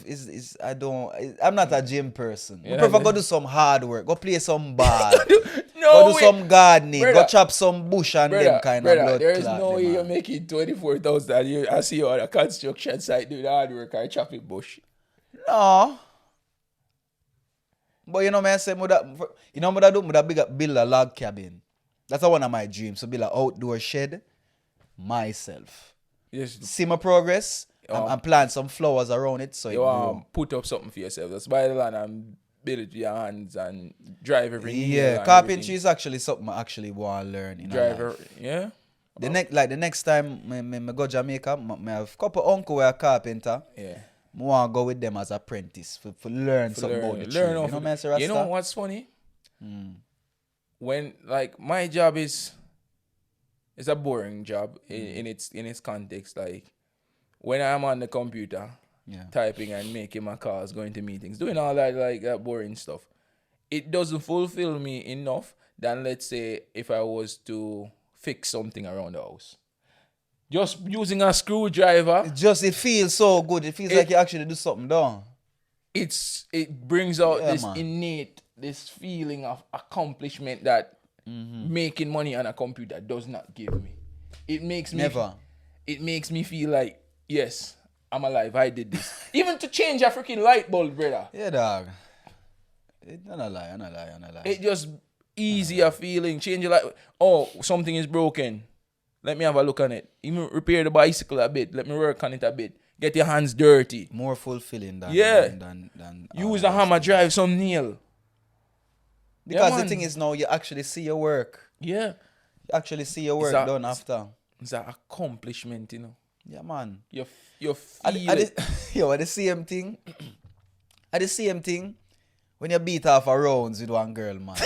I'm not a gym person. I prefer go do some hard work, go play some ball. Go do some gardening, brother, go chop some bush and them kind of blood. There is no way you're making 24,000. I see you on a construction site doing hard work or chopping bush. No. But you know me, I say, what I do? Build a log cabin. That's one of my dreams. So build an outdoor shed myself. Yes. See my progress and plant some flowers around it so you put up something for yourself. Just buy the land and build it with your hands and drive everything. Yeah, carpentry is actually something I actually want to learn. Yeah. The next time I go Jamaica, I have a couple uncle who are carpenter. Yeah. I want to go with them as apprentice for learn something about the trade. You know what's funny? When like my job is a boring job in its context. Like when I'm on the computer, typing and making my calls, going to meetings, doing all that like that boring stuff, it doesn't fulfill me enough than, let's say, if I was to fix something around the house. Just using a screwdriver. It feels so good. It feels like you actually do something, don't it brings out this feeling of accomplishment that making money on a computer does not give me. It makes me feel like, yes, I'm alive. I did this. Even to change a freaking light bulb, brother. Yeah, dog. It's not a lie. It just easier feeling. Change your light. Oh, something is broken. Let me have a look on it. Even repair the bicycle a bit. Let me work on it a bit. Get your hands dirty. More fulfilling than use a hammer, drive some nail. Because the thing is now you actually see your work. Yeah. You actually see your work done after. It's an accomplishment, you know. Yeah, man. You feel it. The same thing. At the same thing when you beat off a rounds with one girl, man.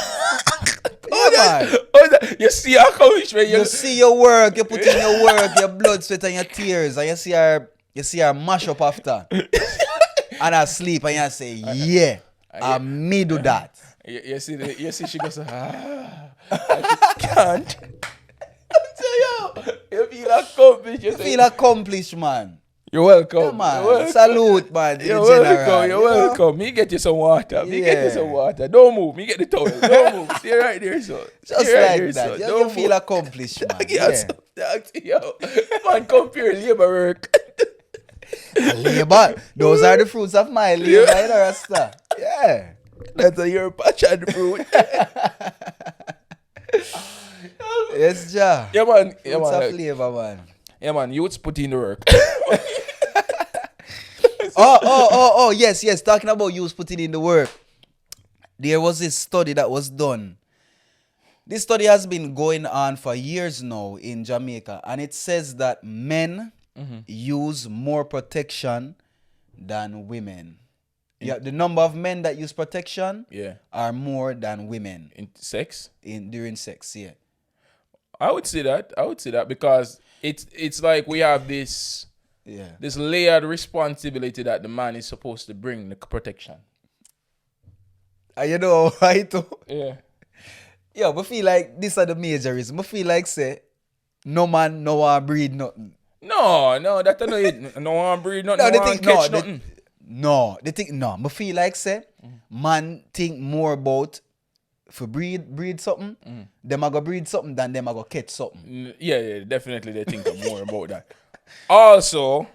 You see your accomplishment. You see your work, you put in your work, your blood, sweat and your tears, and you see her mash up after. And I sleep and you say, yeah, me do that. You see she goes, I can't. You feel accomplished. You feel accomplished, man. You're welcome. Yeah, man. You're welcome. Salute, man. You're welcome. You're welcome. Me get you some water. Me get you some water. Don't move. Me get the towel. Don't move. Stay right there, son. Just Stay right like there, that. son. You feel accomplished, man. Yeah. Yo, man, compare labor work. Labor. Those are the fruits of my labor, you know, Rasta. Yeah. That's your passion fruit. Yes, Ja. Yeah, man. Fruits of labor, man. Yeah, man. Youths put in the work. Oh, yes. Talking about youths putting in the work. There was this study that was done. This study has been going on for years now in Jamaica, and it says that men use more protection than women. Yeah, the number of men that use protection are more than women. In sex? During sex, yeah. I would say that because it's like we have this layered responsibility that the man is supposed to bring the protection. You know, right? Yeah. Yeah, but feel like this are the major reasons. I feel like say no man no one breed nothing. No, that's not it. No one breed nothing. No, one catch nothing. I feel like say man think more about for breed something, them a go breed something than them a go catch something. Yeah, definitely they think more about that. Also,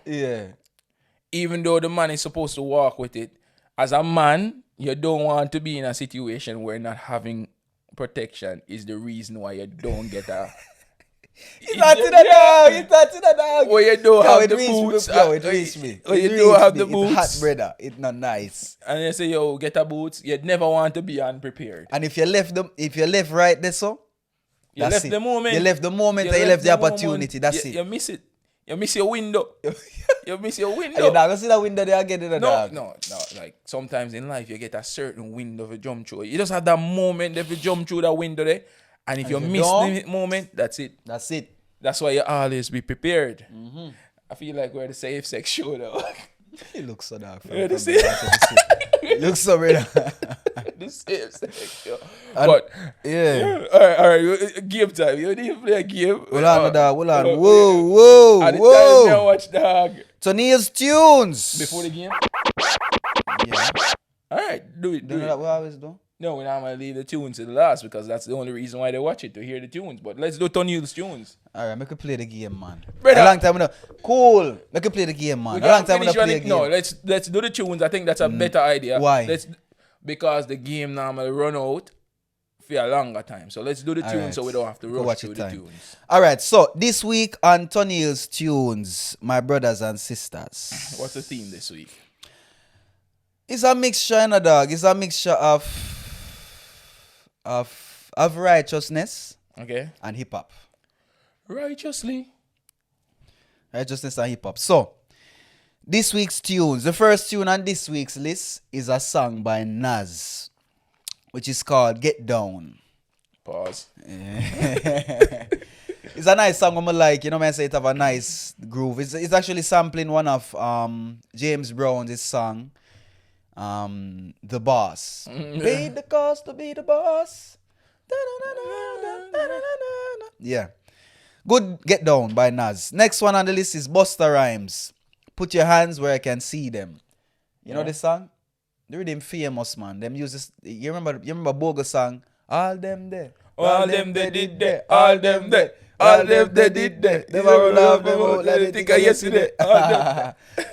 even though the man is supposed to walk with it, as a man, you don't want to be in a situation where not having protection is the reason why you don't get a... You touching the dog. Well, you don't have the boots. It reached me. Well, you don't have the boots. It's hot, brother. It's not nice. And you say, yo, get a boots. You'd never want to be unprepared. And if you left right there, so you left the moment. You left the moment and you left the opportunity. That's it. You miss it. You miss your window. You miss your window. You're not gonna see that window there again in the dog. No. Like sometimes in life you get a certain window to jump through. You just have that moment if you jump through that window there. And if you miss the moment, that's it. That's why you always be prepared. I feel like we're the safe sex show though. It looks so dark. It looks so real. The safe sex show. But yeah. All right. Game time. You need to play a game. Hold on. Whoa. At the time you watch dog. Tony's tunes. Before the game? Yeah. All right. Do it. Do that what I always do? No, we're not going to leave the tunes to the last because that's the only reason why they watch it, to hear the tunes. But let's do Tony's tunes. All right, make us play the game, man. Brother. A long time now. Cool. Make us play the game, man. A long time now play the game. No, let's do the tunes. I think that's a better idea. Why? Because the game normally run out for a longer time. So let's do the tunes so we don't have to rush through the tunes. All right, so this week on Tony's tunes, my brothers and sisters. What's the theme this week? It's a mixture, you know, dog. It's a mixture of righteousness, and hip hop. Righteousness and hip hop. So, this week's tunes. The first tune on this week's list is a song by Nas, which is called "Get Down." Pause. It's a nice song. I'm like, you know, man, say it have a nice groove. It's actually sampling one of James Brown's song. The Boss. Paid the cost to be the boss. Yeah. Good Get Down by Nas. Next one on the list is Busta Rhymes. Put your hands where I can see them. You know this song? They're really famous, man. Them use this. You remember Bogus song? All them there. All them they did there. All them there. All them they did there. Never roll off, never let it think of yesterday.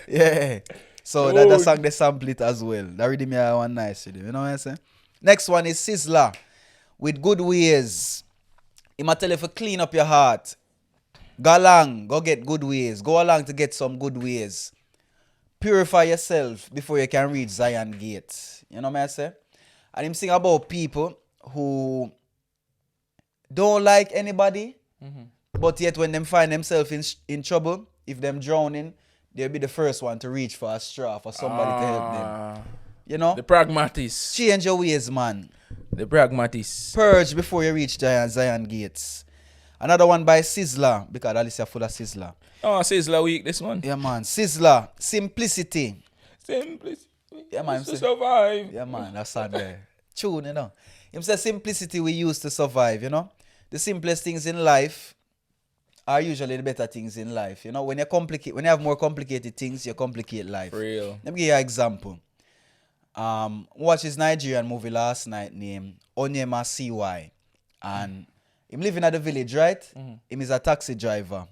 Yeah. So that song they sample it as well. That really me one nice rhythm. You know what I'm saying? Next one is Sizzla with Good Ways. He might tell you to clean up your heart. Go along, go get good ways. Go along to get some good ways. Purify yourself before you can reach Zion Gate. You know what I'm saying? And him sing about people who don't like anybody, but yet when them find themselves in trouble, if them drowning, they'll be the first one to reach for a straw for somebody to help them. You know? The pragmatists. Change your ways, man. The pragmatists. Purge before you reach Zion Gates. Another one by Sizzla, because Alicia full of Sizzla. Oh, Sizzla week, this one. Yeah, man. Sizzla, Simplicity. Simplicity. Yeah, man. To survive. Yeah, man. That's on there. Tune, you know. Him say simplicity we use to survive, you know. The simplest things in life are usually the better things in life. You know, when you have more complicated things, you complicate life. For real. Let me give you an example. Watch this Nigerian movie last night named Onyema CY. And him living at the village, right? Him is a taxi driver.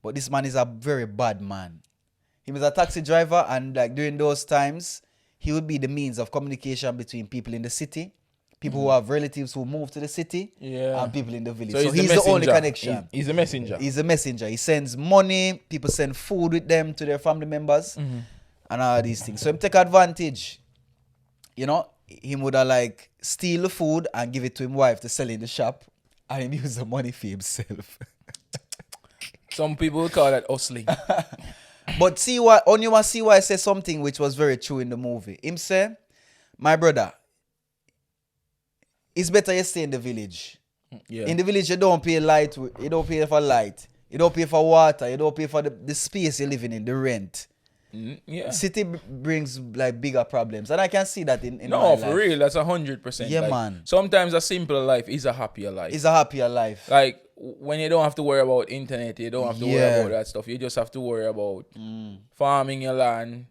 But this man is a very bad man. He was a taxi driver, and like during those times, he would be the means of communication between people in the city, people who have relatives who move to the city, and people in the village. So he's the only connection. He's a messenger. He's a messenger. He sends money. People send food with them to their family members, and all these things. So him take advantage. You know, he would have like steal the food and give it to his wife to sell in the shop, and him use the money for himself. Some people would call that hustling. But Onyema CY said something which was very true in the movie. Him say, my brother, it's better you stay in the village. Yeah. In the village, you don't pay light, you don't pay for light, you don't pay for water, you don't pay for the space you're living in, the rent. Yeah. City brings like bigger problems, and I can see that in no, my for life. real, that's 100%. Yeah, like, man. Sometimes a simpler life is a happier life. It's a happier life. Like when you don't have to worry about internet, you don't have to worry about that stuff. You just have to worry about farming your land,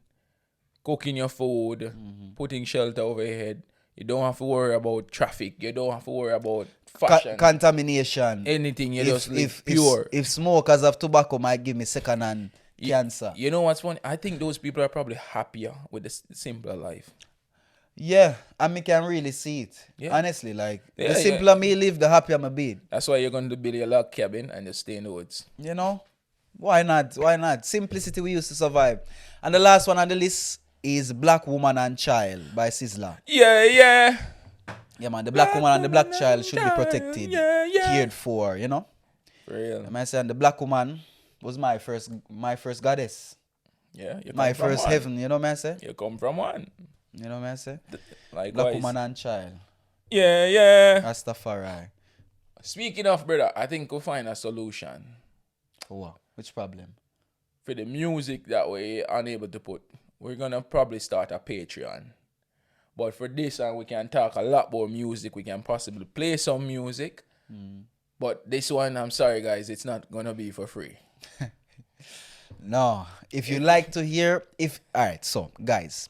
cooking your food, putting shelter over your head. You don't have to worry about traffic. You don't have to worry about fashion, contamination, anything. You just live pure. If smokers of tobacco might give me second-hand cancer. You know what's funny? I think those people are probably happier with the simpler life. Yeah, and me can really see it. Yeah. Honestly, like the simpler me live, the happier me be. That's why you're going to build a log cabin and just stay in the woods. You know? Why not? Why not? Simplicity we used to survive. And the last one on the list is Black Woman and Child by Sizzla. Yeah, man, the black woman and the black child should be protected, cared for, you know? For real. I say, and the black woman was my first goddess. Yeah, my first heaven, you know what I say? You come from one. You know what I say? Like Black woman and child. Yeah. Rastafari. Speaking of, brother, I think we'll find a solution. For what? Which problem? For the music that we're unable to put. We're going to probably start a Patreon. But for this, and we can talk a lot more music. We can possibly play some music. But this one, I'm sorry, guys, it's not going to be for free. No. If you like to hear... Alright, so, guys.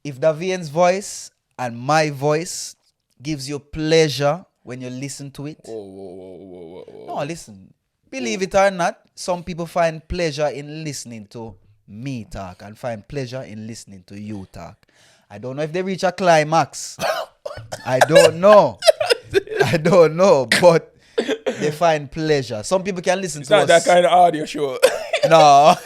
If Davian's voice and my voice gives you pleasure when you listen to it... Whoa. No, listen. Believe it or not, some people find pleasure in listening to me talk and find pleasure in listening to you talk. I don't know if they reach a climax. I don't know, but they find pleasure. Some people can listen to us. It's not that kind of audio show. No.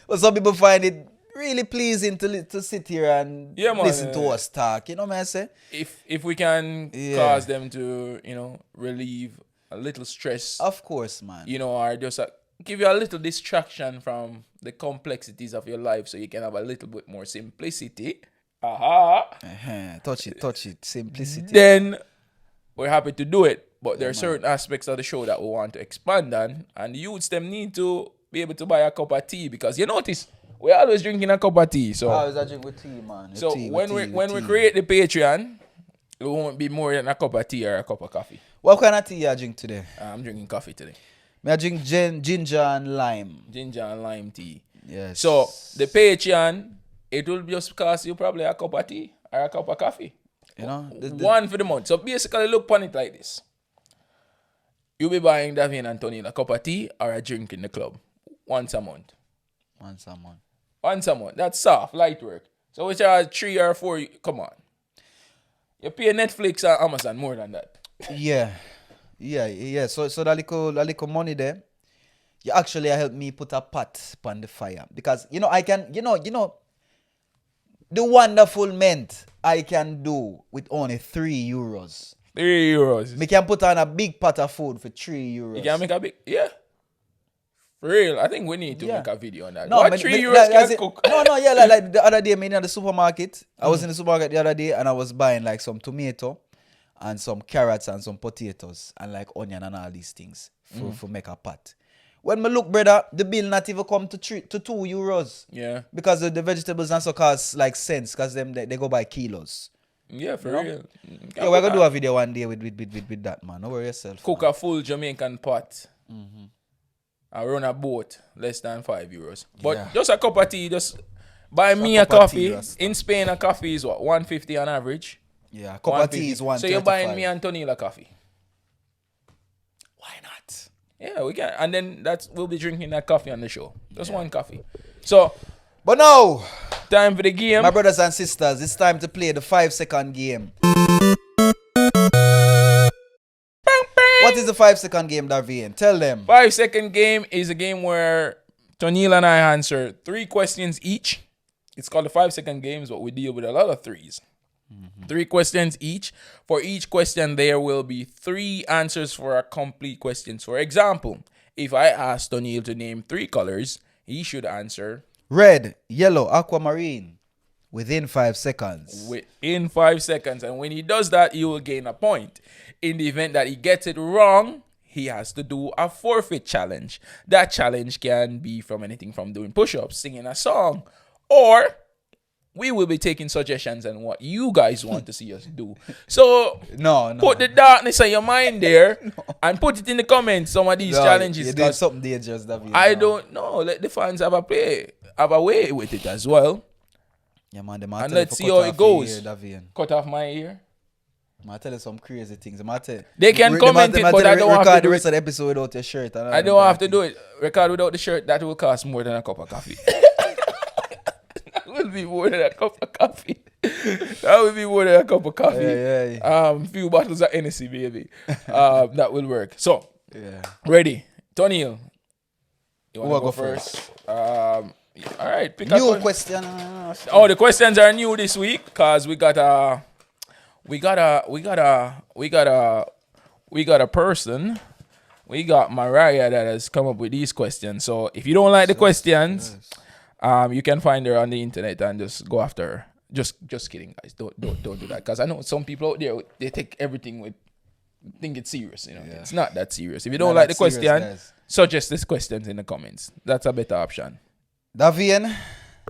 But some people find it really pleasing to sit here and listen to us talk. You know what I say? If we can cause them to, relieve a little stress. Of course, man. Or just give you a little distraction from the complexities of your life so you can have a little bit more simplicity. Touch it. Simplicity. Then we're happy to do it. But there are certain aspects of the show that we want to expand on. And the youths, them need to be able to buy a cup of tea. Because you notice, we're always drinking a cup of tea. So I always drink with tea, man. So when we create the Patreon, it won't be more than a cup of tea or a cup of coffee. What kind of tea you drink today? I'm drinking coffee today. I drink ginger and lime. Ginger and lime tea. Yes. So the Patreon, it will just cost you probably a cup of tea or a cup of coffee. One for the month. So basically look upon it like this. You'll be buying Davian and Tony a cup of tea or a drink in the club. Once a month. That's soft, light work. So which are 3 or 4, come on. You pay Netflix or Amazon more than that. Yeah. So that little money there, you actually help me put a pot on the fire. Because, I can, the wonderful mint I can do with only 3 euros. 3 euros. We can put on a big pot of food for 3 euros. You can make a big, For real, I think we need to make a video on that. No, what 3 euros can cook? Like the other day, in the supermarket. I was in the supermarket the other day and I was buying like some tomato and some carrots and some potatoes and like onion and all these things for make a pot. When me look, brother, the bill not even come to 2 euros. Yeah. Because the vegetables also cost like cents because they go by kilos. Yeah, for real. Yeah, we're going to do a video one day with that, man. Don't worry yourself. Cook a full Jamaican pot I run a boat, less than €5. But Yeah. just a cup of tea, just buy me a cup of tea, coffee. Rasta. In Spain, a coffee is what? 150 on average. Yeah, a cup of tea is 135. So you're buying me and Tonila coffee. Why not? Yeah, we can. And then we'll be drinking that coffee on the show. Just one coffee. So, But now, time for the game. my brothers and sisters, it's time to play the 5-second game. What is the 5-second game, Darvian? Tell them. 5-second game is a game where Tonila and I answer 3 questions each. It's called the 5-second games, but we deal with a lot of threes. 3 questions each. For each question, there will be 3 answers for a complete question. For example, if I ask Tonil to name 3 colors, he should answer red, yellow, aquamarine within 5 seconds. within 5 seconds. And when he does that, he will gain a point. In the event that he gets it wrong, he has to do a forfeit challenge. That challenge can be from anything from doing push-ups, singing a song, or we will be taking suggestions on what you guys want to see us do. So No. put the darkness on your mind there and put it in the comments, some of these challenges. You're doing something dangerous, David. I don't know. Let the fans have a way with it as well. Yeah, man, And let's see how it goes. Cut off my ear. I tell you some crazy things. They can comment it, but I don't have to record do the rest it. of the episode without your shirt. I don't have to do it. Record without the shirt. That will cost more than a cup of coffee. That will be more than a cup of coffee. That will be more than a cup of coffee. Yeah. Few bottles of Hennessy, baby. That will work. So, Yeah. ready. Tonil, you want to Who go go first? All right. Pick a New question. question. Oh, the questions are new this week because we got a person. We got Mariah that has come up with these questions. So if you don't like the questions, you can find her on the internet and just go after her. Just kidding, guys. Don't do that because I know some people out there, they take everything think it's serious. It's not that serious. If you don't like the question, suggest these questions in the comments. That's a better option. Davian.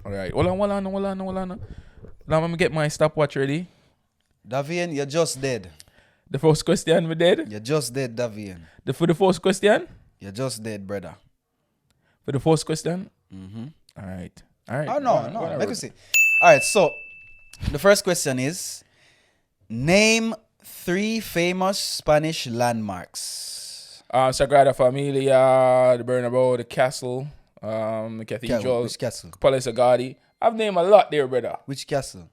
All right. Hold on. Let me get my stopwatch ready. Davian, you're just dead. The first question we did. You're just dead, Davian. For the first question. You're just dead, brother. For the first question. Mm-hmm. All right. Oh, no. Let me see. All right, so the first question is, name 3 famous Spanish landmarks. Sagrada Familia, the Bernabeu, the castle, the cathedral, Which castle? Palace of Gaudi. I've named a lot there, brother. Which castle?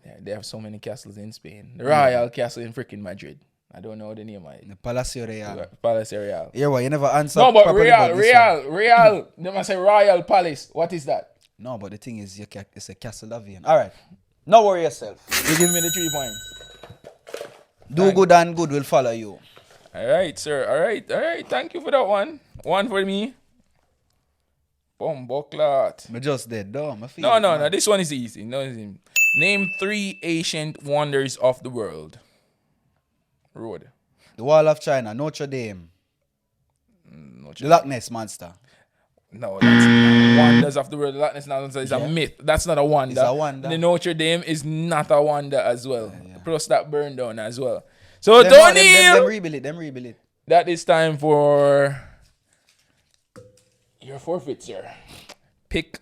Yeah, they have so many castles in Spain. The Royal Castle in freaking Madrid. I don't know the name of it. The Palacio Real. Palace Real. Yeah, well, you never answer. No, but properly Real. They must say Royal Palace. What is that? No, but the thing is, it's a castle Davian. All right. No worry yourself. You give me the 3 points. Do good and good will follow you. All right, sir. All right. Thank you for that one. One for me. Bomboclat. I'm just dead, though. No. This one is easy. Name 3 ancient wonders of the world. Road. The Wall of China, Notre Dame. The Loch Ness Monster. No, that's wonders of the world. The Loch Ness Monster is a myth. That's not a wonder. It's a wonder. The Notre Dame is not a wonder as well. Yeah. Plus that burned down as well. So, Them rebuild it. That is time for your forfeit, sir. Pick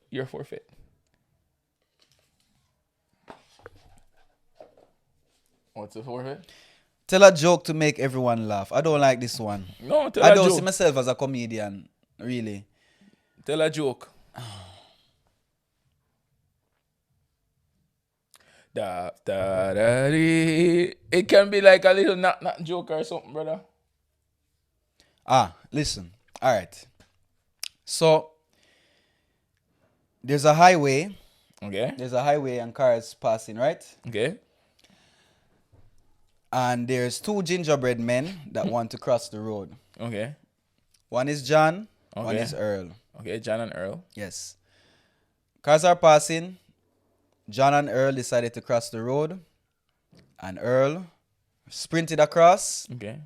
your forfeit. What's the forfeit? Tell a joke to make everyone laugh. I don't like this one. No, I don't see myself as a comedian, really. Tell a joke. It can be like a little not joke or something, brother. Listen. All right. So, there's a highway. Okay. There's a highway and cars passing, right? Okay. And there's 2 gingerbread men that want to cross the road. Okay. One is John, Okay. one is Earl. Okay, John and Earl. Yes. Cars are passing. John and Earl decided to cross the road. And Earl sprinted across. Okay.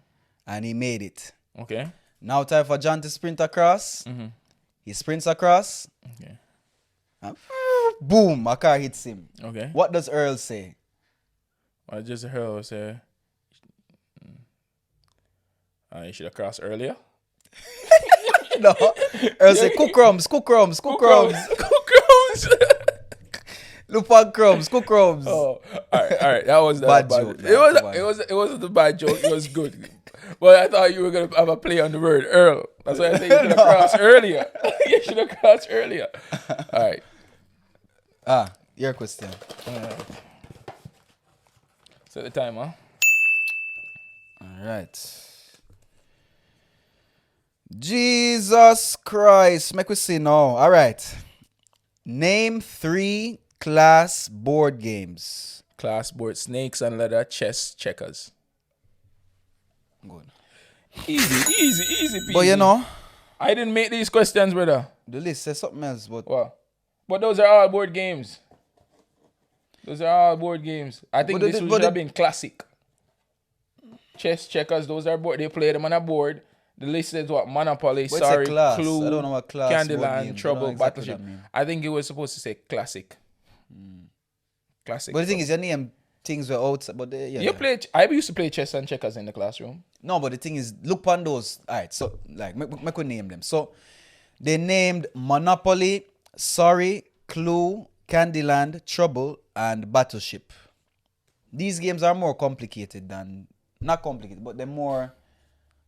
And he made it. Okay. Now time for John to sprint across. Mm-hmm. He sprints across. Okay. And boom, a car hits him. Okay. What does Earl say? I just heard say, You should have crossed earlier. No. Earl say, cook crumbs. Cook crumbs. Lupin crumbs, cook crumbs. Oh, all right. That was bad joke. It wasn't the bad joke. It was good. But I thought you were gonna have a play on the word Earl. That's why I said you should have crossed earlier. You should have crossed earlier. All right. Your question. Set the timer. All right. Jesus Christ. Make we see now. All right. Name 3 class board games. Class board: snakes and ladder, chess, checkers. Good. Easy peasy. But you know, I didn't make these questions, brother. the list says something else. But What? But those are all board games. I think this should have been classic. Chess, checkers, those are board. They play them on a board. The list says what? Monopoly, But sorry, it's a class. Clue, I don't know what class board Candyland, games. Trouble, I don't know exactly Battleship. what that mean. I think it was supposed to say classic. Classic. But the thing is, your name things were outside. But I used to play chess and checkers in the classroom. No, but the thing is, look on those. All right, so like, make we name them. So they named Monopoly, Sorry, Clue, Candyland, Trouble, and Battleship. These games are more complicated than, not complicated, but they're more,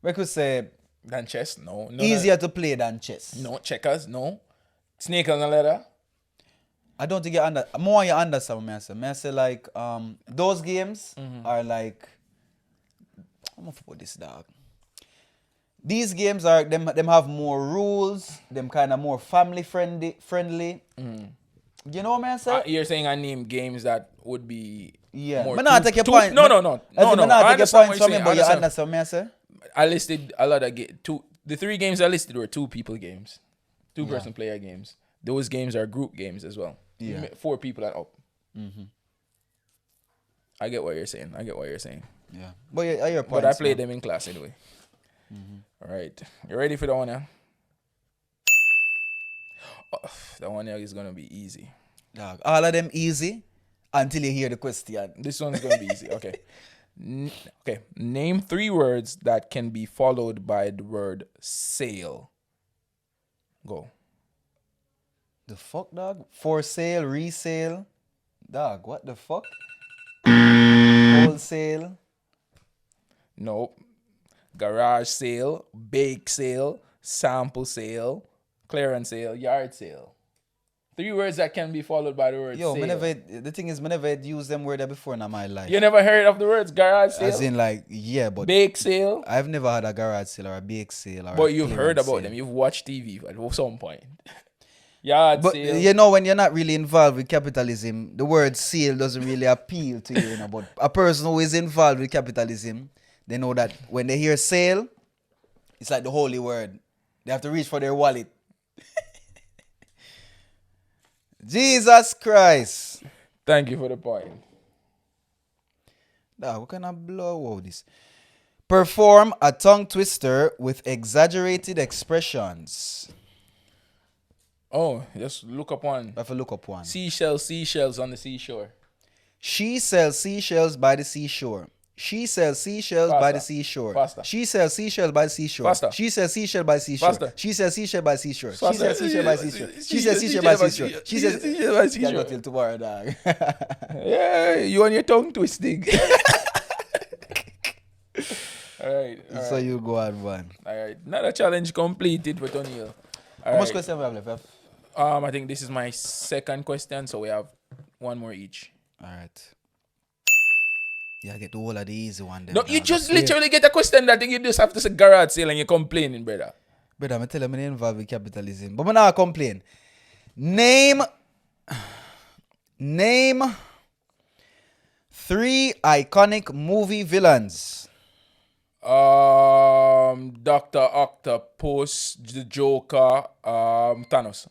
we could say, Than chess? No. easier to play than chess. No. Checkers? No. Snake on the ladder? I don't think you understand what I say. I say like, those games are like, I'm gonna put this dog. These games are them have more rules, them kind of more family friendly. You know what I say? You're saying I name games that would be more... But not take your point. No. I understand what you're saying, but you understand what I say? I listed a lot of the 3 games I listed were 2 people games. 2-person player games. Those games are group games as well. Yeah. 4 people and up. I get what you're saying. Yeah. But your point. But I played them in class anyway. All right. You ready for that one now? Oh, that one here is going to be easy. Dog, all of them easy until you hear the question. This one's going to be easy. Okay. Okay. Name 3 words that can be followed by the word sale. Go. The fuck, dog? For sale, resale. Dog, what the fuck? Wholesale. Nope. Garage sale, bake sale, sample sale, clearance sale, yard sale. 3 words that can be followed by the word sale. The thing is, I never had used them word before in my life. You never heard of the words garage sale? As in like, yeah, but... Bake sale? I've never had a garage sale or a bake sale. But you've heard about them. You've watched TV at some point. Yard but sale. You know, when you're not really involved with capitalism, the word sale doesn't really appeal to you, But a person who is involved with capitalism, they know that when they hear sale, it's like the holy word. They have to reach for their wallet. Jesus Christ. Thank you for the point. Nah, what kind of blow out this? Perform a tongue twister with exaggerated expressions. Oh, just look up one. I have to look up one. Seashells on the seashore. She sells seashells by the seashore. She sells seashells by the seashore. Faster. She sells seashells by the seashore. Faster. She sells seashells by the seashore. Faster. She sells seashells by the seashore. She Faster. sells seashells by the seashore. She sells seashells by the seashore. She sells seashells by the seashore. Can't go till tomorrow, dog. Yeah, you on your tongue twisting. All right. So you go on one. All right. Another challenge completed for Tony. How much questions we have left? I think this is my second question, so we have one more each. All right. Yeah, get the whole of the easy one. No, you just literally get a question that you just have to say garage sale and you're complaining, brother. Brother, I'm telling you, I'm involved with capitalism. But I'm not complain. Name 3 iconic movie villains. Dr. Octopus, the Joker, Thanos.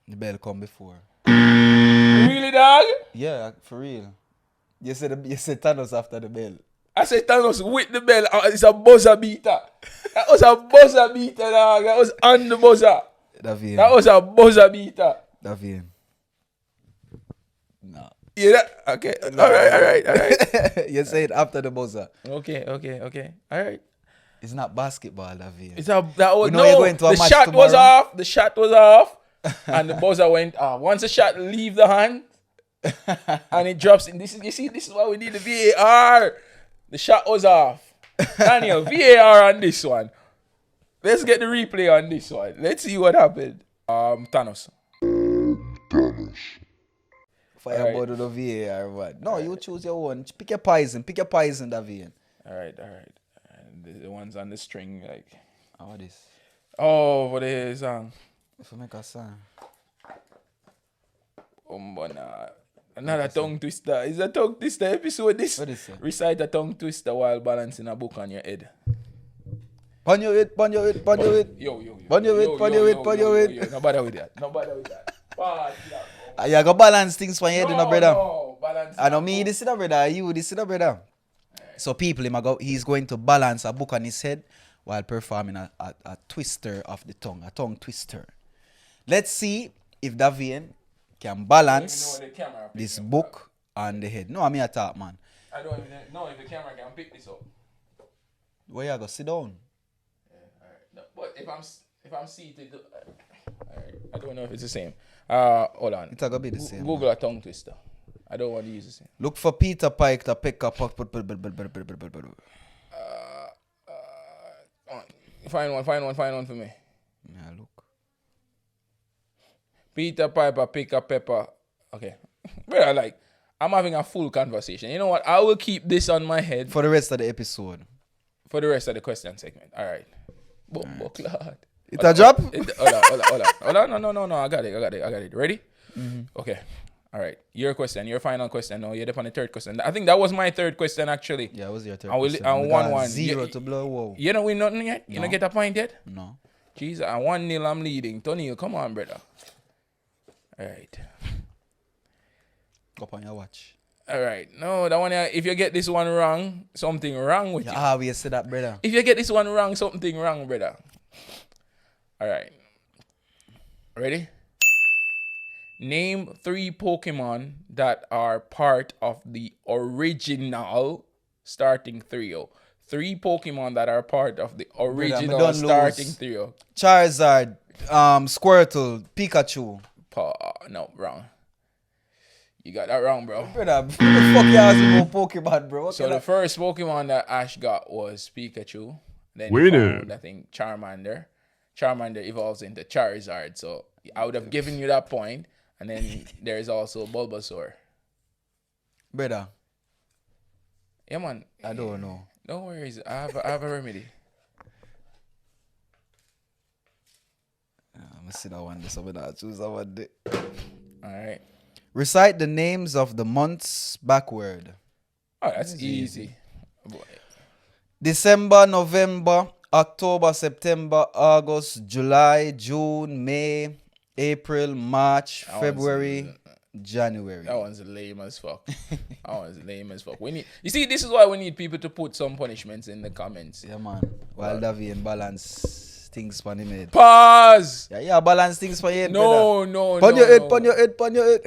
The bell come before. Really, dog? Yeah, for real. You said Thanos after the bell. I said Thanos with the bell. It's a buzzer beater. That was a buzzer beater, dog. That was on the buzzer. That was a buzzer beater. David. No. Yeah. Okay. No. All right. You say it after the buzzer. Okay. All right. It's not basketball, David. It's that was We know you're going to a the match shot was tomorrow. off. The shot was off, and the buzzer went off. Once the shot leave the hand, and it drops in. This is why we need the VAR. The shot was off. Daniel, VAR on this one. Let's get the replay on this one. Let's see what happened. Thanos. Fireball to the VAR, what? No, you choose your own. Pick your poison, David. All right. And the ones on the string, like. How this? Oh, what is If we make a song. Another tongue twister. Is a tongue twister episode this? What is it? Recite a tongue twister while balancing a book on your head. Pon your head. Yo. Pon your head. No bother with that. You got balance things for your head, brother. No, balance. I know me this, brother. You this, brother. So people, he's going to balance a book on his head while performing a twister of the tongue, a tongue twister. Let's see if Davian can balance this book on the head. No, I mean attack, man. I don't even know if the camera can pick this up. Where you go? Sit down. Yeah, all right. No, but if I'm seated, all right. I don't know if it's the same. Hold on. It's gonna be the same. Google a tongue twister. I don't want to use the same. Look for Peter Pike to pick up. Find one for me. Yeah, look. Peter Piper, pick a pepper. Okay. Brother, I'm having a full conversation. You know what? I will keep this on my head. For the rest of the episode. For the rest of the question segment. All right. Lord. It's a drop? Hold on. No. I got it. Ready? Mm-hmm. Okay. All right. Your question. Your final question. No, you're on the third question. I think that was my third question, actually. Yeah, it was your third question. I won one. 0 to blow. Whoa. You don't win nothing yet? You don't get a point yet? No. Jeez, I 1-0 I'm leading. Tony, come on, brother. All right. Go up on your watch. All right. No, that one, if you get this one wrong, something wrong with you. Ah, we said that, brother. If you get this one wrong, something wrong, brother. All right. Ready? Name 3 Pokemon that are part of the original starting trio. 3 Pokemon that are part of the original starting trio. Charizard, Squirtle, Pikachu. No, wrong. You got that wrong, bro. Brother, what the fuck you asking about Pokemon, bro? So the first Pokemon that Ash got was Pikachu. Then he found, I think, Charmander. Charmander evolves into Charizard. So I would have given you that point. And then there's also Bulbasaur. Brother. Yeah, man. I don't know. No worries. I have a remedy. I'm going to sit down one day. So I'm going to choose one day. All right. Recite the names of the months backward. Oh, that's easy. December, November, October, September, August, July, June, May, April, March, February, January. That one's lame as fuck. You see, this is why we need people to put some punishments in the comments. Yeah, man. While Davian balance things for him head. Pause! Yeah, balance things for your head. No. Pon your head.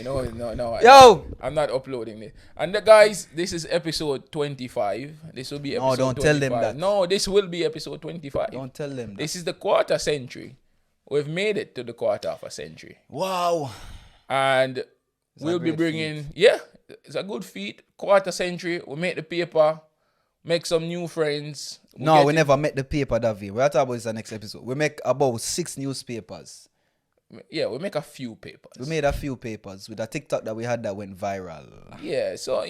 No. Yo! I'm not uploading this. And guys, this is episode 25. This will be episode 25. No, don't 25. Tell them that. No, this will be episode 25. Don't tell them that. This is the quarter century. We've made it to the quarter of a century. Wow. And we'll be bringing... Feat. Yeah, it's a good feat. Quarter century. We make the paper. Make some new friends. We never met the paper, David. We're talking about this the next episode. We make about 6 newspapers. Yeah, we make a few papers. We made a few papers with a TikTok that we had that went viral. Yeah, so,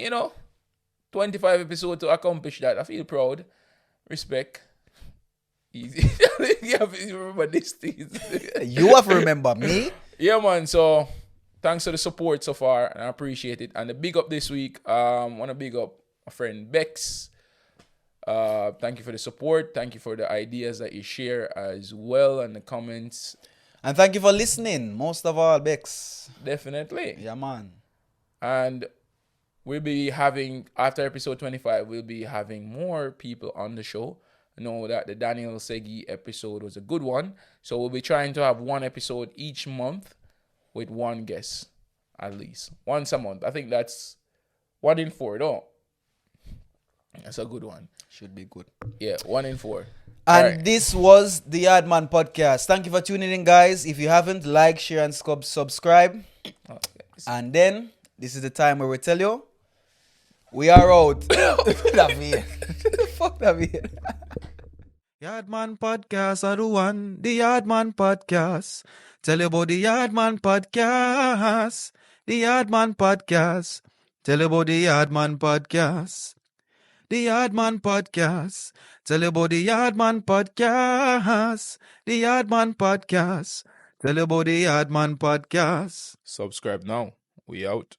25 episodes to accomplish that. I feel proud. Respect. Easy. You have to remember these things. You have to remember me? Yeah, man. So, thanks for the support so far, and I appreciate it. And the big up this week, want to big up my friend Bex. Thank you for the support. Thank you for the ideas that you share as well and the comments. And thank you for listening, most of all, Bex. Definitely. Yeah, man. And we'll be having, after episode 25, we'll be having more people on the show. I know that the Daniel Segi episode was a good one. So we'll be trying to have one episode each month with one guest. at least once a month. I think that's 1 in 4. Don't. That's a good one. Should be good. Yeah, 1 in 4. And this was the Yardman Podcast. Thank you for tuning in, guys. If you haven't, like, share, and subscribe. And then, this is the time where we tell you, we are out. Fuck that man. Yardman Podcast are the one. The Yardman Podcast. Tell you about the Yardman Podcast. The Yardman Podcast. Tell you about the Yardman Podcast. The Yardman Podcast. Tell you about the Yardman Podcast. The Yardman Podcast. Tell you about the Yardman Podcast. Subscribe now. We out.